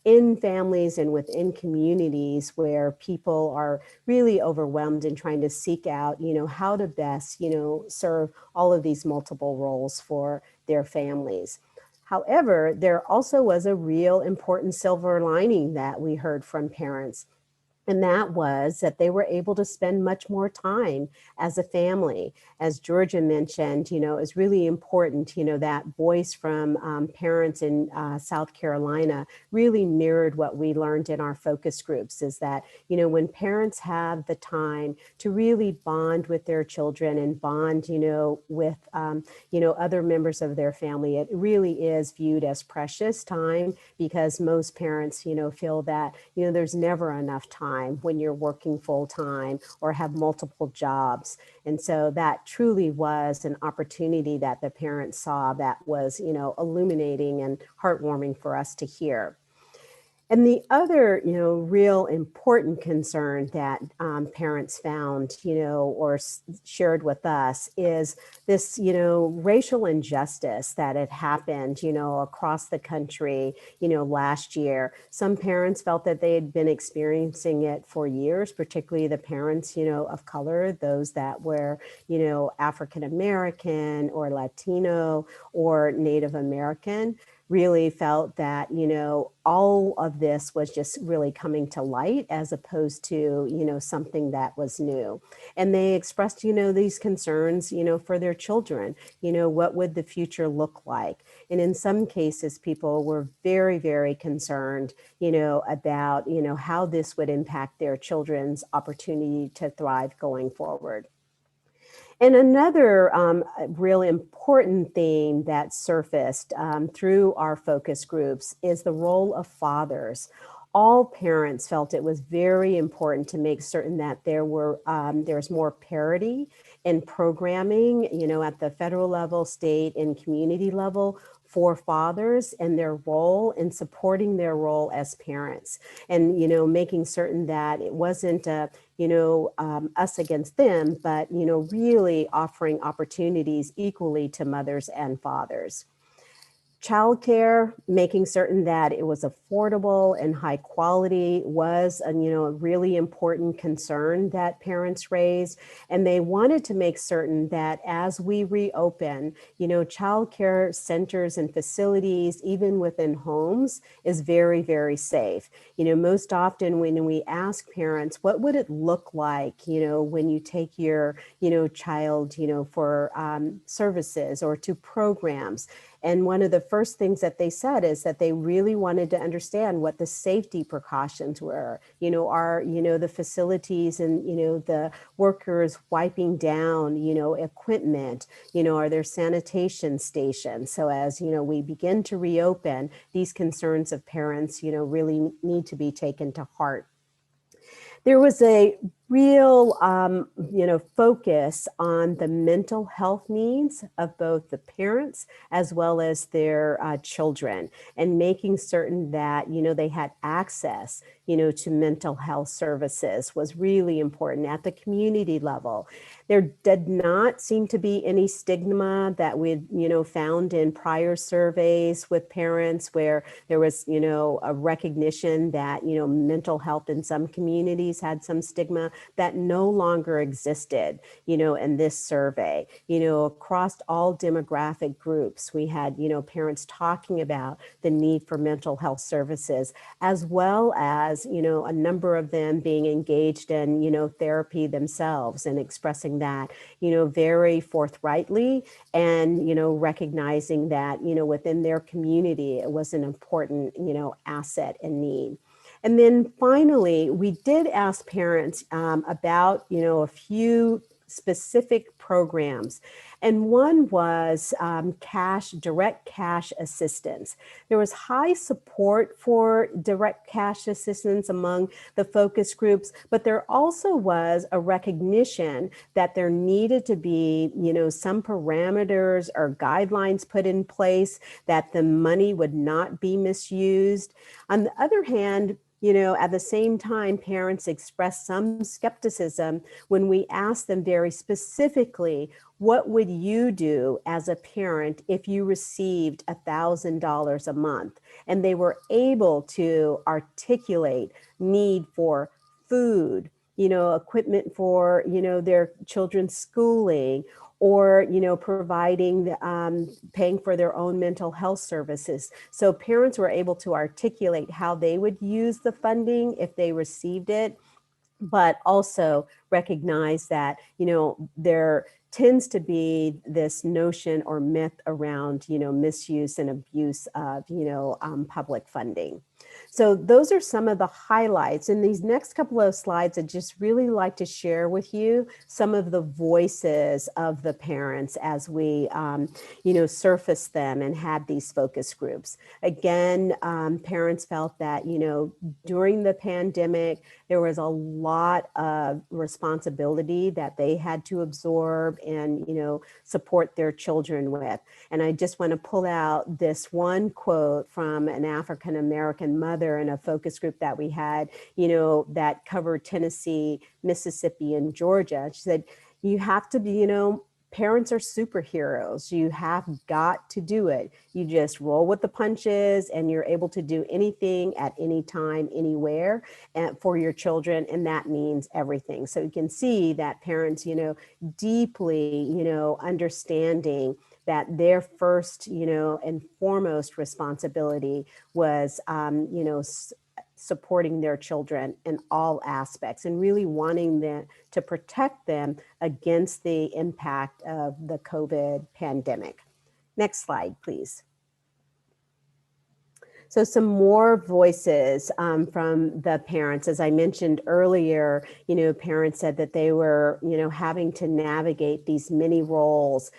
in families and within communities where people are really overwhelmed and trying to seek out, how to best, serve all of these multiple roles for their families. However, there also was a real important silver lining that we heard from parents. And that was that they were able to spend much more time as a family. As Georgia mentioned, is really important, that voice from parents in South Carolina really mirrored what we learned in our focus groups, is that, when parents have the time to really bond with their children and bond, with, other members of their family, it really is viewed as precious time, because most parents, feel that, there's never enough time when you're working full time or have multiple jobs. And so that truly was an opportunity that the parents saw that was, illuminating and heartwarming for us to hear. And the other, real important concern that parents found, or shared with us is this, racial injustice that had happened, across the country, last year. Some parents felt that they had been experiencing it for years, particularly the parents, of color, those that were, African American or Latino or Native American, really felt that, all of this was just really coming to light as opposed to, something that was new. And they expressed, these concerns, for their children, what would the future look like? And in some cases, people were very, very concerned, about, how this would impact their children's opportunity to thrive going forward. And another real important theme that surfaced through our focus groups is the role of fathers. All parents felt it was very important to make certain that there's more parity in programming, at the federal level, state, and community level for fathers and their role in supporting their role as parents, and making certain that it wasn't us against them, but really offering opportunities equally to mothers and fathers. Childcare, making certain that it was affordable and high quality was a really important concern that parents raised. And they wanted to make certain that as we reopen, childcare centers and facilities, even within homes, is very, very safe. Most often when we ask parents, what would it look like, when you take your, child, for services or to programs? And one of the first things that they said is that they really wanted to understand what the safety precautions were, the facilities and, the workers wiping down, equipment, are there sanitation stations? So as, we begin to reopen, these concerns of parents, really need to be taken to heart. There was a real, focus on the mental health needs of both the parents as well as their children, and making certain that, they had access, to mental health services was really important at the community level. There did not seem to be any stigma that we'd, found in prior surveys with parents where there was, a recognition that, mental health in some communities had some stigma that no longer existed, in this survey. Across all demographic groups, we had, parents talking about the need for mental health services, as well as, a number of them being engaged in, therapy themselves and expressing that, very forthrightly, and, recognizing that, within their community, it was an important, asset and need. And then finally, we did ask parents about, a few specific programs. And one was direct cash assistance. There was high support for direct cash assistance among the focus groups, but there also was a recognition that there needed to be, some parameters or guidelines put in place, that the money would not be misused. On the other hand, at the same time, parents expressed some skepticism when we asked them very specifically, what would you do as a parent if you received $1,000 a month? And they were able to articulate need for food, equipment for, their children's schooling, or, providing, paying for their own mental health services. So parents were able to articulate how they would use the funding if they received it, but also recognize that, there tends to be this notion or myth around, misuse and abuse of, public funding. So those are some of the highlights. In these next couple of slides, I'd just really like to share with you some of the voices of the parents as we, surfaced them and had these focus groups. Again, parents felt that, during the pandemic, there was a lot of responsibility that they had to absorb and, support their children with. And I just want to pull out this one quote from an African-American mother in a focus group that we had, that covered Tennessee, Mississippi, and Georgia. She said, you have to be, parents are superheroes. You have got to do it. You just roll with the punches, and you're able to do anything at any time, anywhere, and for your children. And that means everything. So you can see that parents, deeply, understanding that their first, and foremost responsibility was, supporting their children in all aspects, and really wanting them to protect them against the impact of the COVID pandemic. Next slide, please. So some more voices from the parents. As I mentioned earlier, parents said that they were, having to navigate these many roles,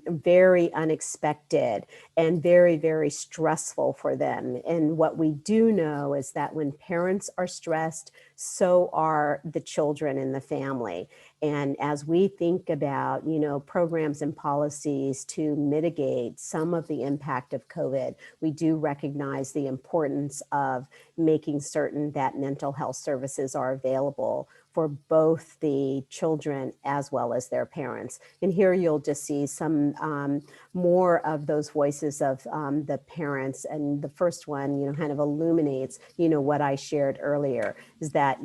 very unexpected and very, very stressful for them. And what we do know is that when parents are stressed, so are the children in the family. And as we think about, programs and policies to mitigate some of the impact of COVID, we do recognize the importance of making certain that mental health services are available for both the children as well as their parents. And here you'll just see some more of those voices of the parents. And the first one, kind of illuminates, what I shared earlier, is that,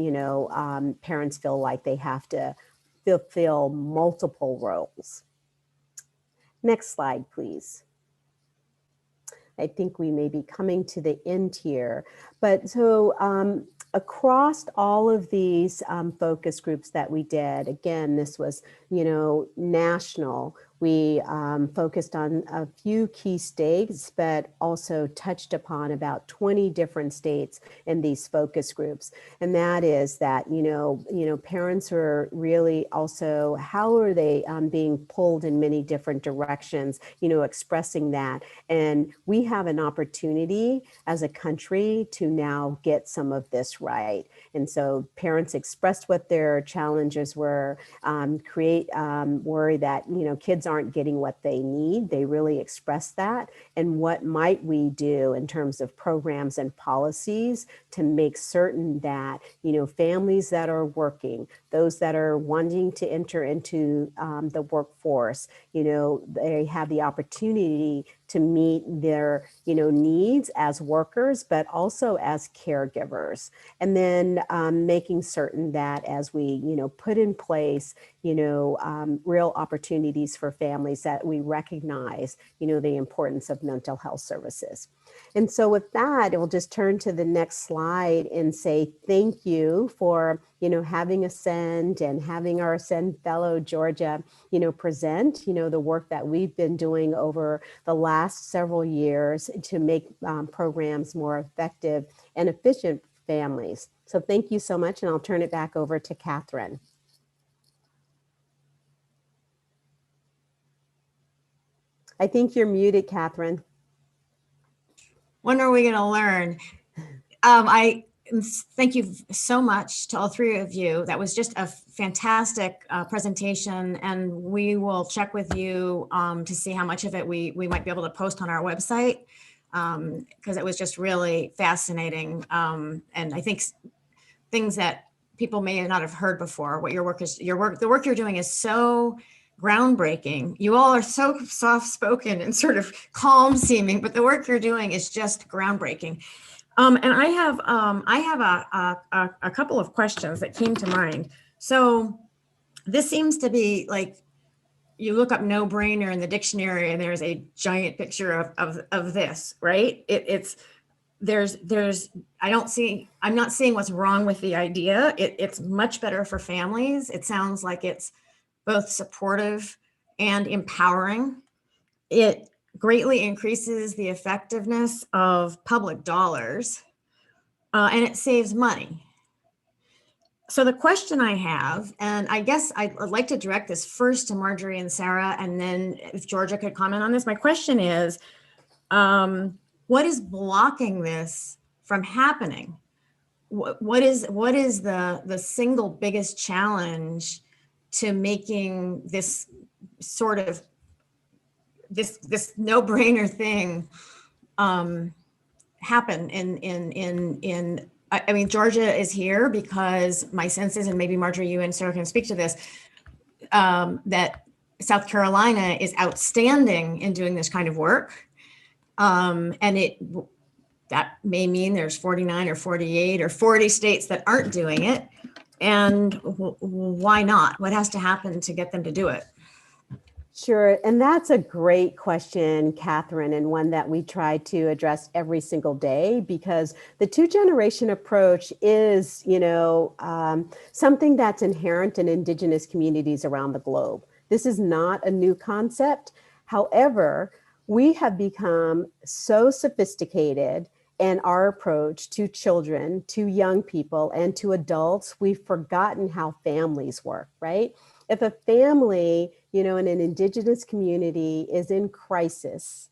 parents feel like they have to fulfill multiple roles. Next slide, please. I think we may be coming to the end here. But so across all of these focus groups that we did, again, this was, national. We focused on a few key states, but also touched upon about 20 different states in these focus groups. And that is that, parents are really also, how are they being pulled in many different directions, expressing that. And we have an opportunity as a country to now get some of this right. And so parents expressed what their challenges were, worry that, kids aren't getting what they need. They really express that. And what might we do in terms of programs and policies to make certain that, families that are working, those that are wanting to enter into the workforce, they have the opportunity to meet their, needs as workers, but also as caregivers. And then making certain that as we, put in place, real opportunities for families, that we recognize, the importance of mental health services. And so with that, we'll just turn to the next slide and say thank you for, having Ascend and having our Ascend fellow Georgia, present, the work that we've been doing over the last several years to make programs more effective and efficient for families. So thank you so much, and I'll turn it back over to Katharine. I think you're muted, Katharine. When are we going to learn? Thank you so much to all three of you. That was just a fantastic presentation, and we will check with you to see how much of it we might be able to post on our website, because it was just really fascinating. And I think things that people may not have heard before, what the work you're doing is so groundbreaking. You all are so soft-spoken and sort of calm seeming, but the work you're doing is just groundbreaking. And I have a couple of questions that came to mind. So this seems to be like, you look up no brainer in the dictionary and there's a giant picture of this, right? I'm not seeing what's wrong with the idea. It's much better for families. It sounds like it's both supportive and empowering. It greatly increases the effectiveness of public dollars, and it saves money. So the question I have, and I guess I'd like to direct this first to Marjorie and Sarah, and then if Georgia could comment on this. My question is, what is blocking this from happening? What is the single biggest challenge to making this sort of this no-brainer thing happen in I mean, Georgia is here because my sense is, and maybe Marjorie, you and Sarah can speak to this, that South Carolina is outstanding in doing this kind of work. And that may mean there's 49 or 48 or 40 states that aren't doing it. And why not? What has to happen to get them to do it? Sure. And that's a great question, Katharine, and one that we try to address every single day, because the two-generation approach is, something that's inherent in Indigenous communities around the globe. This is not a new concept. However, we have become so sophisticated and our approach to children, to young people, and to adults, we've forgotten how families work, right? If a family, in an Indigenous community is in crisis,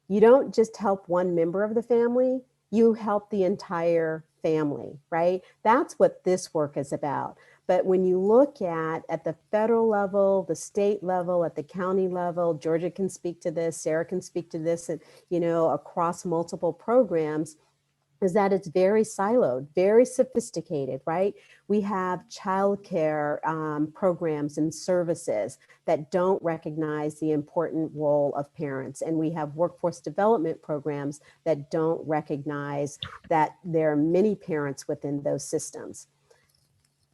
you don't just help one member of the family, you help the entire family, right? That's what this work is about. But when you look at the federal level, the state level, at the county level, Georgia can speak to this, Sarah can speak to this, and across multiple programs, is that it's very siloed, very sophisticated, right? We have childcare programs and services that don't recognize the important role of parents. And we have workforce development programs that don't recognize that there are many parents within those systems.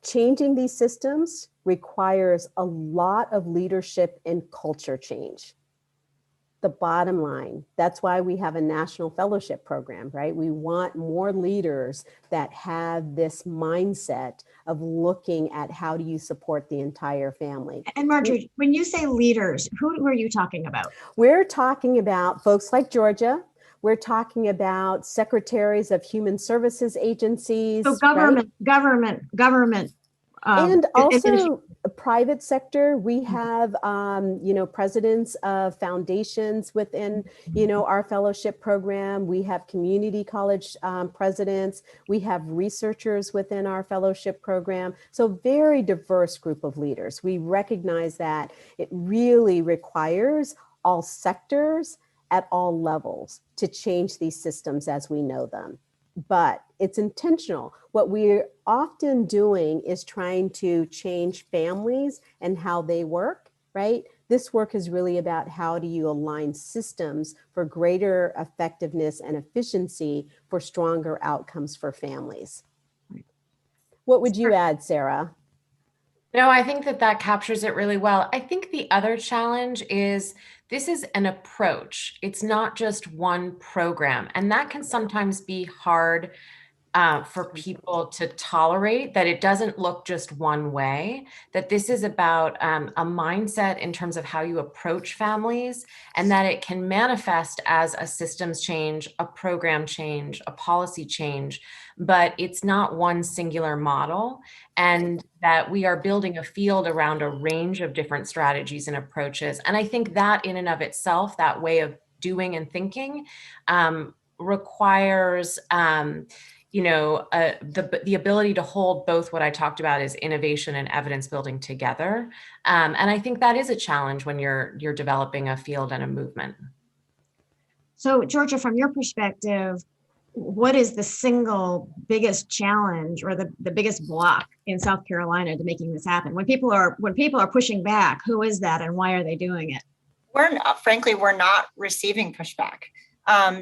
Changing these systems requires a lot of leadership and culture change. The bottom line, that's why we have a national fellowship program, right? We want more leaders that have this mindset of looking at how do you support the entire family. And Marjorie, when you say leaders, who are you talking about? We're talking about folks like Georgia. We're talking about secretaries of human services agencies. So government, right? And also private sector. We have, presidents of foundations within, our fellowship program. We have community college presidents. We have researchers within our fellowship program. So very diverse group of leaders. We recognize that it really requires all sectors at all levels to change these systems as we know them. But it's intentional. What we're often doing is trying to change families and how they work, right? This work is really about how do you align systems for greater effectiveness and efficiency for stronger outcomes for families. What would you add, Sarah? No, I think that captures it really well. I think the other challenge is this is an approach. It's not just one program. And that can sometimes be hard for people to tolerate, that it doesn't look just one way, that this is about a mindset in terms of how you approach families, and that it can manifest as a systems change, a program change, a policy change, but it's not one singular model, and that we are building a field around a range of different strategies and approaches. And I think that in and of itself, that way of doing and thinking requires the ability to hold both what I talked about is innovation and evidence building together. And I think that is a challenge when you're developing a field and a movement. So Georgia, from your perspective, what is the single biggest challenge or the biggest block in South Carolina to making this happen? When people are pushing back, who is that and why are they doing it? We're not receiving pushback.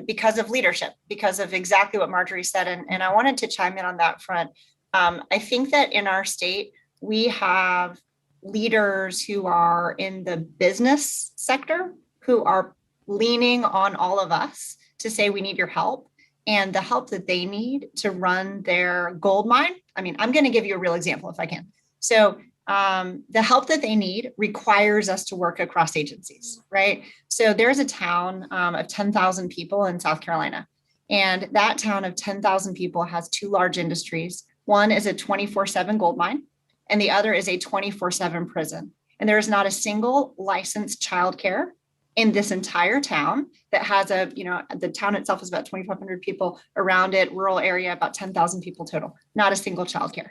Because of leadership, because of exactly what Marjorie said. And I wanted to chime in on that front. I think that in our state, we have leaders who are in the business sector who are leaning on all of us to say, we need your help, and the help that they need to run their gold mine. I mean, I'm going to give you a real example if I can. So the help that they need requires us to work across agencies, right? So there's a town of 10,000 people in South Carolina, and that town of 10,000 people has two large industries. One is a 24/7 gold mine, and the other is a 24/7 prison. And there is not a single licensed childcare in this entire town that has the town itself is about 2,500 people, around it, rural area, about 10,000 people total, not a single childcare.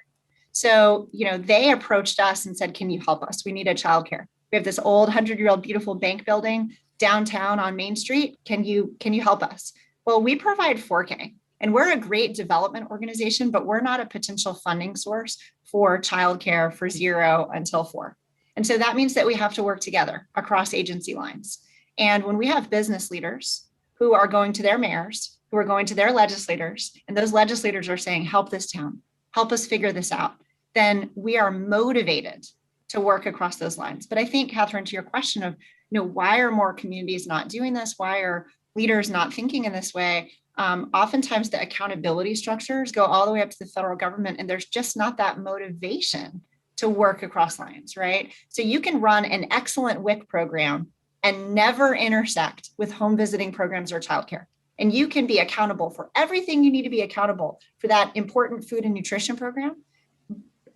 So, they approached us and said, can you help us? We need a childcare. We have this old 100-year-old beautiful bank building downtown on Main Street. Can you help us? Well, we provide 4K, and we're a great development organization, but we're not a potential funding source for childcare for 0 until 4. And so that means that we have to work together across agency lines. And when we have business leaders who are going to their mayors, who are going to their legislators, and those legislators are saying, help this town, help us figure this out, then we are motivated to work across those lines. But I think, Katharine, to your question of, why are more communities not doing this? Why are leaders not thinking in this way? Oftentimes the accountability structures go all the way up to the federal government, and there's just not that motivation to work across lines, right? So you can run an excellent WIC program and never intersect with home visiting programs or childcare. And you can be accountable for everything you need to be accountable for that important food and nutrition program,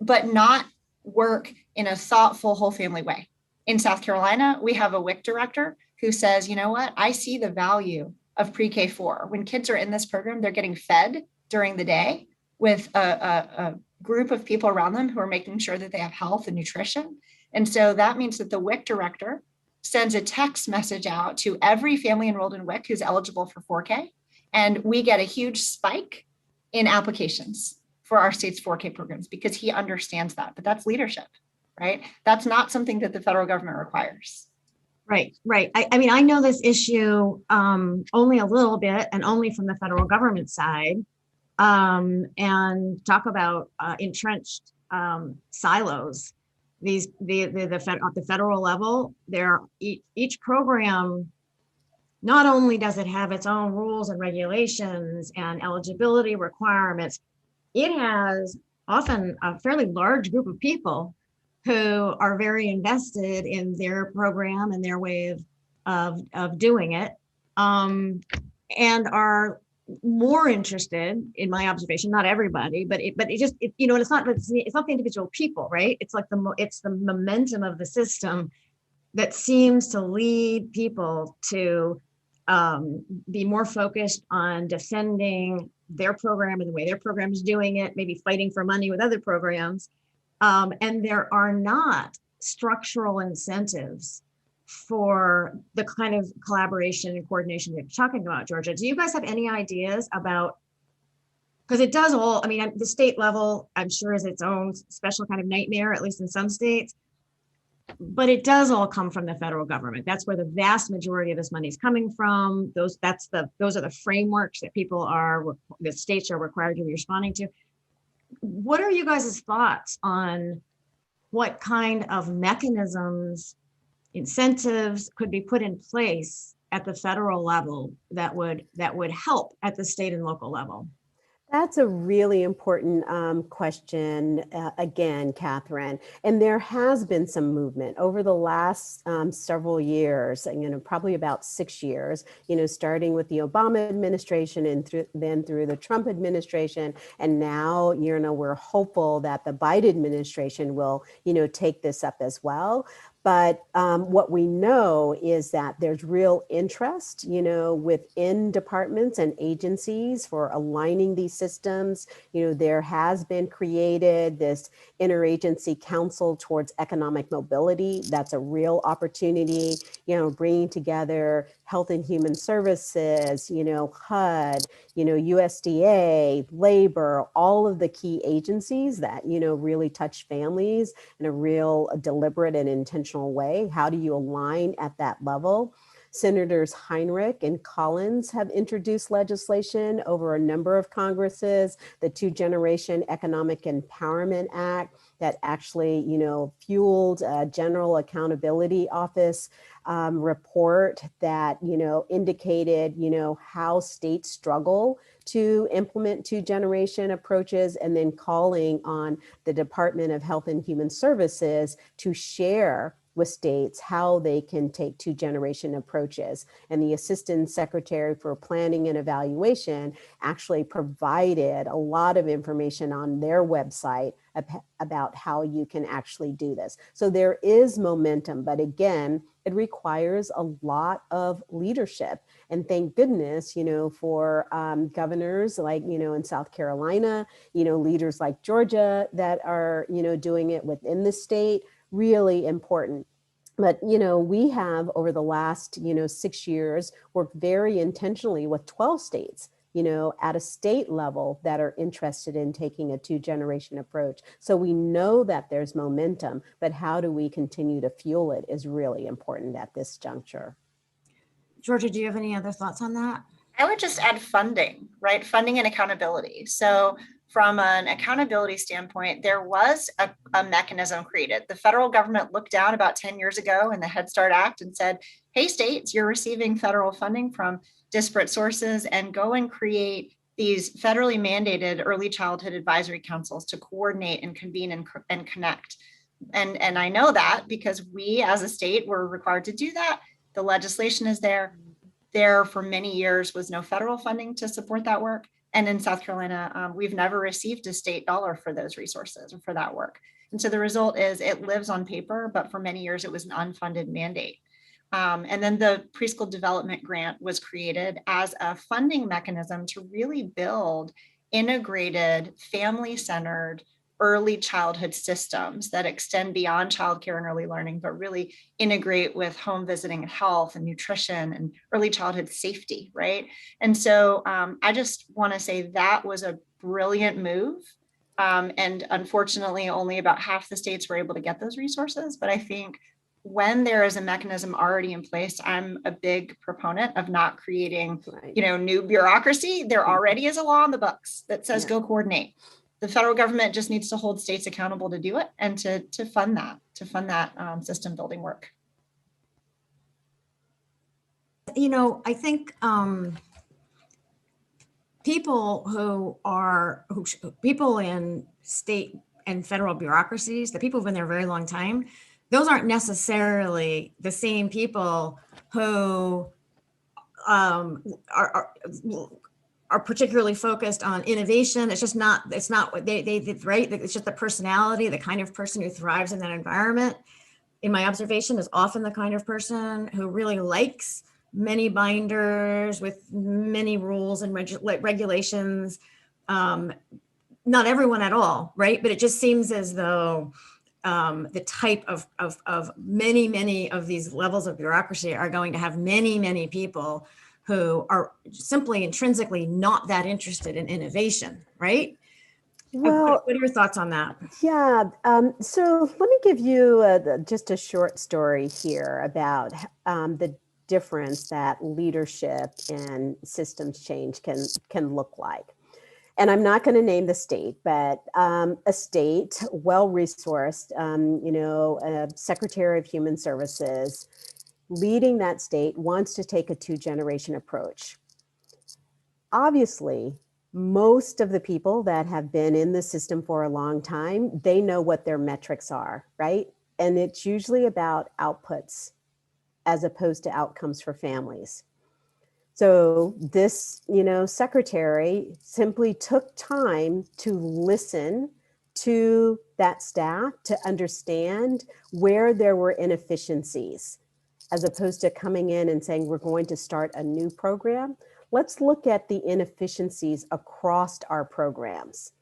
but not work in a thoughtful whole family way. In South Carolina, we have a WIC director who says, you know what, I see the value of pre-K 4. When kids are in this program, they're getting fed during the day with a group of people around them who are making sure that they have health and nutrition. And so that means that the WIC director sends a text message out to every family enrolled in WIC who's eligible for 4K. And we get a huge spike in applications for our state's 4K programs because he understands that. But that's leadership, right? That's not something that the federal government requires. Right, right. I mean, I know this issue only a little bit and only from the federal government side. And talk about entrenched silos. At the federal level, each program, not only does it have its own rules and regulations and eligibility requirements, it has often a fairly large group of people who are very invested in their program and their way of doing it, and are more interested, in my observation, not everybody, but you know, and it's not the individual people, right? It's like it's the momentum of the system that seems to lead people to be more focused on defending their program and the way their program is doing it, maybe fighting for money with other programs. And there are not structural incentives for the kind of collaboration and coordination you're talking about, Georgia. Do you guys have any ideas about, because it does all, I mean, the state level, I'm sure, is its own special kind of nightmare, at least in some states, but it does all come from the federal government. That's where the vast majority of this money is coming from. Those are the frameworks that the states are required to be responding to. What are you guys' thoughts on what kind of mechanisms, incentives could be put in place at the federal level that would help at the state and local level? That's a really important question, again, Katharine. And there has been some movement over the last several years, probably about 6 years, starting with the Obama administration and then through the Trump administration. And now, we're hopeful that the Biden administration will, take this up as well. But what we know is that there's real interest, within departments and agencies for aligning these systems. There has been created this interagency council towards economic mobility. That's a real opportunity, bringing together Health and Human Services, HUD, USDA, labor, all of the key agencies that, really touch families in a real deliberate and intentional way. How do you align at that level? Senators Heinrich and Collins have introduced legislation over a number of Congresses, the Two Generation Economic Empowerment Act that actually, fueled a General Accountability Office report that, indicated, how states struggle to implement two-generation approaches, and then calling on the Department of Health and Human Services to share with states how they can take two-generation approaches. And the Assistant Secretary for Planning and Evaluation actually provided a lot of information on their website about how you can actually do this. So there is momentum, but again, it requires a lot of leadership. And thank goodness, for governors like, in South Carolina, leaders like Georgia that are, doing it within the state. Really important. But, we have over the last, 6 years worked very intentionally with 12 states, at a state level that are interested in taking a two-generation approach. So we know that there's momentum, but how do we continue to fuel it is really important at this juncture. Georgia, do you have any other thoughts on that? I would just add funding, right? Funding and accountability. So from an accountability standpoint, there was a mechanism created. The federal government looked down about 10 years ago in the Head Start Act and said, hey, states, you're receiving federal funding from disparate sources, and go and create these federally mandated early childhood advisory councils to coordinate and convene and connect. And I know that because we as a state were required to do that. The legislation is there. There for many years was no federal funding to support that work. And in South Carolina, we've never received a state dollar for those resources or for that work. And so the result is it lives on paper, but for many years it was an unfunded mandate. And then the preschool development grant was created as a funding mechanism to really build integrated, family-centered early childhood systems that extend beyond childcare and early learning, but really integrate with home visiting and health and nutrition and early childhood safety, right? And so I just want to say that was a brilliant move. And unfortunately, only about half the states were able to get those resources. But I think when there is a mechanism already in place, I'm a big proponent of not creating, Right. new bureaucracy. There already is a law in the books that says Yeah. go coordinate. The federal government just needs to hold states accountable to do it and to fund that system building work. I think people in state and federal bureaucracies, the people who've been there a very long time, those aren't necessarily the same people who are particularly focused on innovation. It's not what they right. It's just the personality, the kind of person who thrives in that environment. In my observation, is often the kind of person who really likes many binders with many rules and regulations. Not everyone at all, right? But it just seems as though the type of many of these levels of bureaucracy are going to have many people who are simply intrinsically not that interested in innovation, right? Well, What are your thoughts on that? yeah. So let me give you just a short story here about the difference that leadership and systems change can look like. And I'm not going to name the state, but a state well-resourced, a Secretary of Human Services leading that state wants to take a two-generation approach. Obviously, most of the people that have been in the system for a long time, they know what their metrics are, right? And it's usually about outputs as opposed to outcomes for families. So this, secretary simply took time to listen to that staff to understand where there were inefficiencies, as opposed to coming in and saying, we're going to start a new program. Let's look at the inefficiencies across our programs.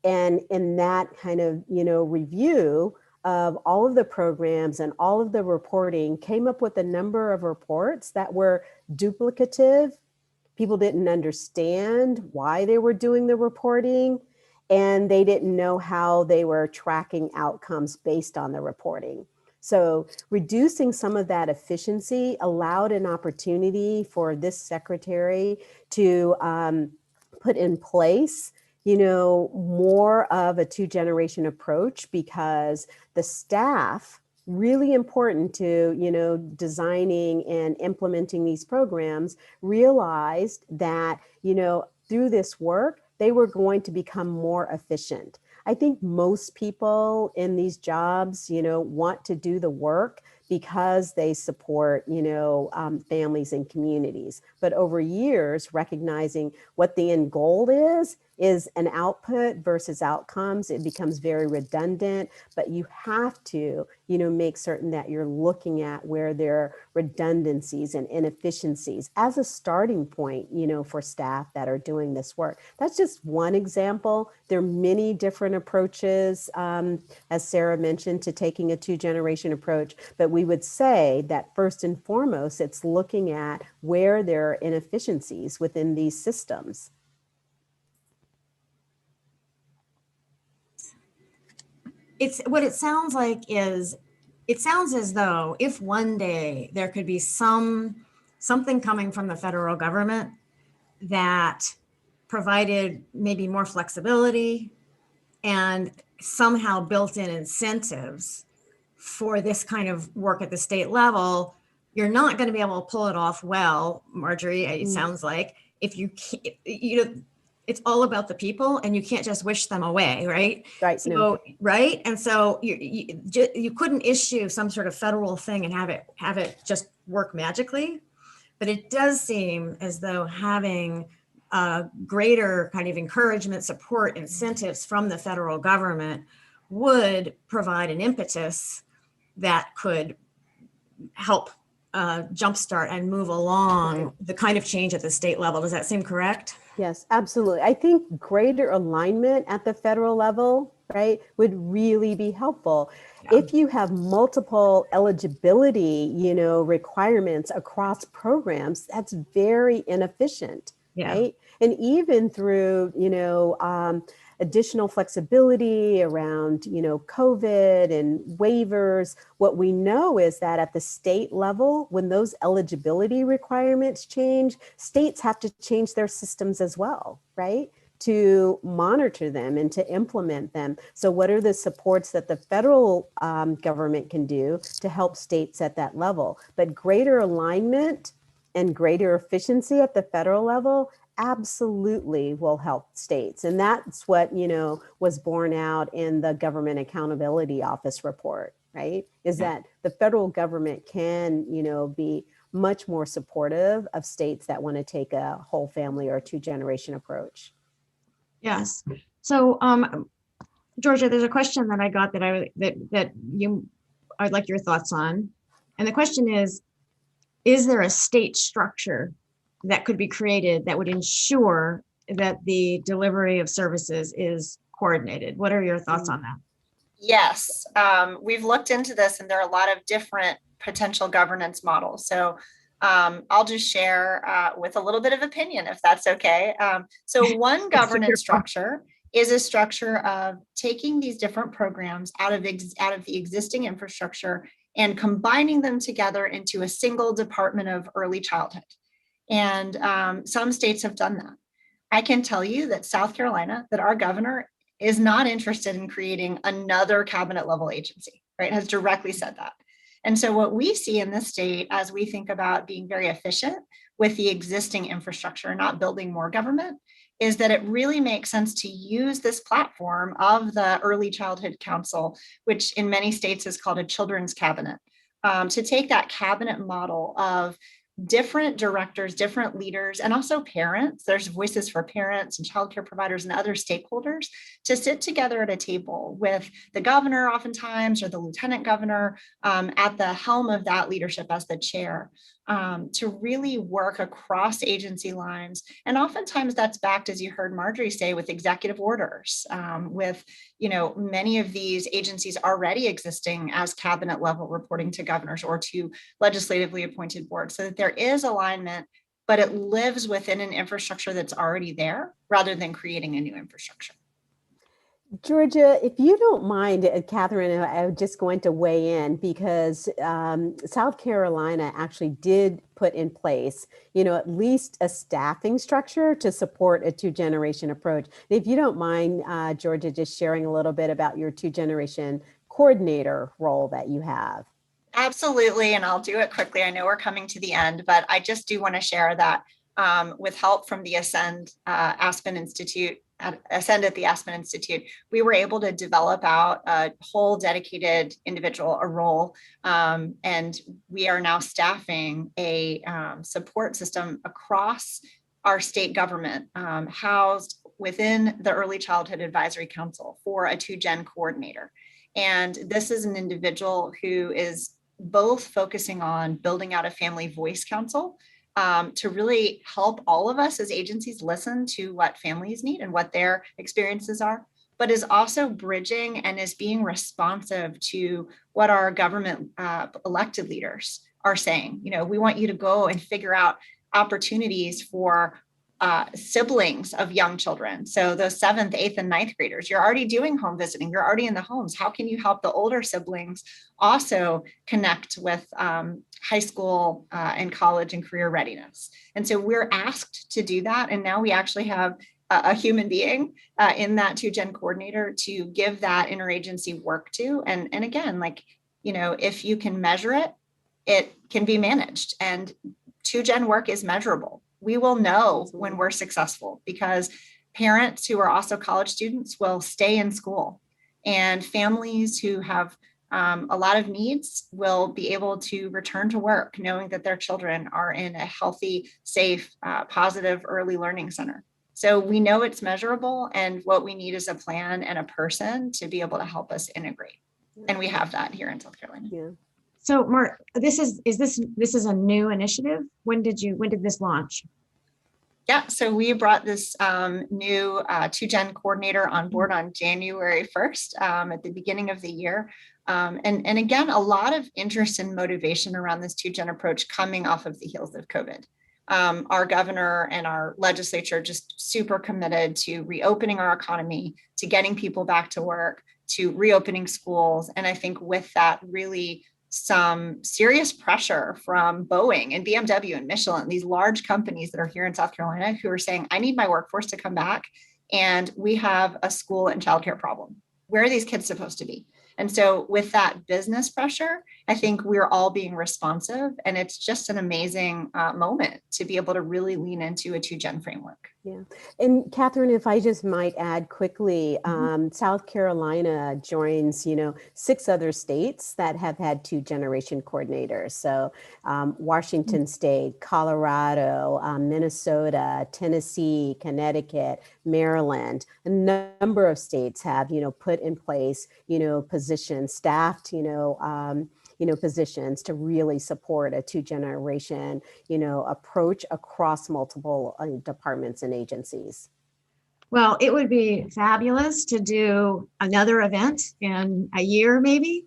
And in that kind of, review of all of the programs and all of the reporting, came up with a number of reports that were duplicative. People didn't understand why they were doing the reporting, and they didn't know how they were tracking outcomes based on the reporting. So reducing some of that efficiency allowed an opportunity for this secretary to put in place, more of a two-generation approach, because the staff, really important to, designing and implementing these programs, realized that, through this work, they were going to become more efficient. I think most people in these jobs, want to do the work because they support, families and communities. But over years, recognizing what the end goal is an output versus outcomes, it becomes very redundant. But you have to, make certain that you're looking at where there are redundancies and inefficiencies as a starting point, for staff that are doing this work. That's just one example. There are many different approaches, as Sarah mentioned, to taking a two-generation approach. But we would say that first and foremost, it's looking at where there are inefficiencies within these systems. It's what it sounds like is, it sounds as though if one day there could be something coming from the federal government that provided maybe more flexibility and somehow built in incentives for this kind of work at the state level, you're not going to be able to pull it off well, Marjorie, it sounds like, if you can't, it's all about the people and you can't just wish them away, right? Right. So, No. right. And so you couldn't issue some sort of federal thing and have it just work magically. But it does seem as though having greater kind of encouragement, support, incentives from the federal government would provide an impetus that could help jumpstart and move along the kind of change at the state level. Does that seem correct? Yes, absolutely. I think greater alignment at the federal level, right, would really be helpful. Yeah. If you have multiple eligibility, requirements across programs, that's very inefficient, Yeah. right? And even through, additional flexibility around, COVID and waivers, what we know is that at the state level, when those eligibility requirements change, states have to change their systems as well, right? To monitor them and to implement them. So what are the supports that the federal government can do to help states at that level? But greater alignment and greater efficiency at the federal level absolutely will help states. And that's what, was borne out in the Government Accountability Office report, right? Is that the federal government can, be much more supportive of states that want to take a whole family or two-generation approach. Yes. So, Georgia, there's a question that I got that I'd like your thoughts on. And the question is there a state structure that could be created that would ensure that the delivery of services is coordinated? What are your thoughts on that? Yes, we've looked into this, and there are a lot of different potential governance models. So I'll just share with a little bit of opinion, if that's okay. So one governance structure is a structure of taking these different programs out of the existing infrastructure and combining them together into a single Department of Early Childhood. And some states have done that. I can tell you that South Carolina, that our governor is not interested in creating another cabinet level agency, right? Has directly said that. And so what we see in this state, as we think about being very efficient with the existing infrastructure, not building more government, is that it really makes sense to use this platform of the Early Childhood Council, which in many states is called a children's cabinet, to take that cabinet model of different directors, different leaders, and also parents. There's voices for parents and childcare providers and other stakeholders to sit together at a table with the governor oftentimes, or the lieutenant governor at the helm of that leadership as the chair, to really work across agency lines. And oftentimes that's backed, as you heard Marjorie say, with executive orders, with many of these agencies already existing as cabinet level reporting to governors or to legislatively appointed boards, so that there is alignment, but it lives within an infrastructure that's already there rather than creating a new infrastructure. Georgia, if you don't mind, Katharine, I'm just going to weigh in because South Carolina actually did put in place, at least a staffing structure to support a two-generation approach. If you don't mind, Georgia, just sharing a little bit about your two-generation coordinator role that you have. Absolutely, and I'll do it quickly. I know we're coming to the end, but I just do want to share that with help from the Aspen Institute, Ascend at the Aspen Institute, we were able to develop out a whole dedicated individual, a role, and we are now staffing a support system across our state government, housed within the Early Childhood Advisory Council for a two-gen coordinator. And this is an individual who is both focusing on building out a family voice council to really help all of us as agencies listen to what families need and what their experiences are, but is also bridging and is being responsive to what our government elected leaders are saying. We want you to go and figure out opportunities for siblings of young children. So those 7th, 8th, and 9th graders, you're already doing home visiting. You're already in the homes. How can you help the older siblings also connect with high school and college and career readiness? And so we're asked to do that. And now we actually have a human being in that two-gen coordinator to give that interagency work to. And again, if you can measure it, it can be managed. And two-gen work is measurable. We will know when we're successful because parents who are also college students will stay in school, and families who have a lot of needs will be able to return to work knowing that their children are in a healthy, safe, positive early learning center. So we know it's measurable, and what we need is a plan and a person to be able to help us integrate. And we have that here in South Carolina. Yeah. So Mark, this is a new initiative. When did this launch? Yeah, so we brought this new 2Gen coordinator on board on January 1st at the beginning of the year. And again, a lot of interest and motivation around this 2Gen approach coming off of the heels of COVID. Our governor and our legislature just super committed to reopening our economy, to getting people back to work, to reopening schools. And I think with that, really some serious pressure from Boeing and BMW and Michelin, these large companies that are here in South Carolina who are saying, I need my workforce to come back, and we have a school and childcare problem. Where are these kids supposed to be? And so with that business pressure, I think we're all being responsive, and it's just an amazing moment to be able to really lean into a 2Gen framework. Yeah. And Katharine, if I just might add quickly, South Carolina joins, 6 other states that have had 2-generation coordinators. So Washington State, Colorado, Minnesota, Tennessee, Connecticut, Maryland, a number of states have, put in place, positions, staffed, positions to really support a 2-generation, approach across multiple departments and agencies. Well, it would be fabulous to do another event in a year, maybe,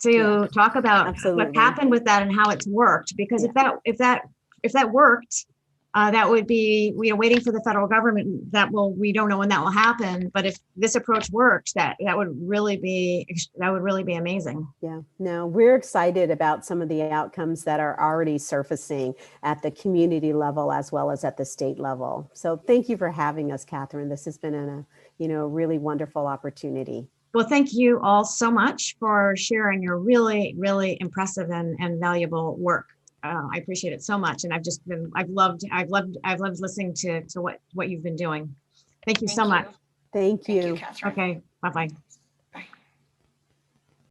to talk about what happened with that and how it's worked. Because if that worked, that would be, waiting for the federal government. We don't know when that will happen. But if this approach works, that would really be amazing. Yeah, no, we're excited about some of the outcomes that are already surfacing at the community level as well as at the state level. So thank you for having us, Katharine. This has been a really wonderful opportunity. Well, thank you all so much for sharing your really, really impressive and valuable work. I appreciate it so much, and I've loved listening to what you've been doing. Thank you so much. Thank you. Katharine. Okay, bye-bye.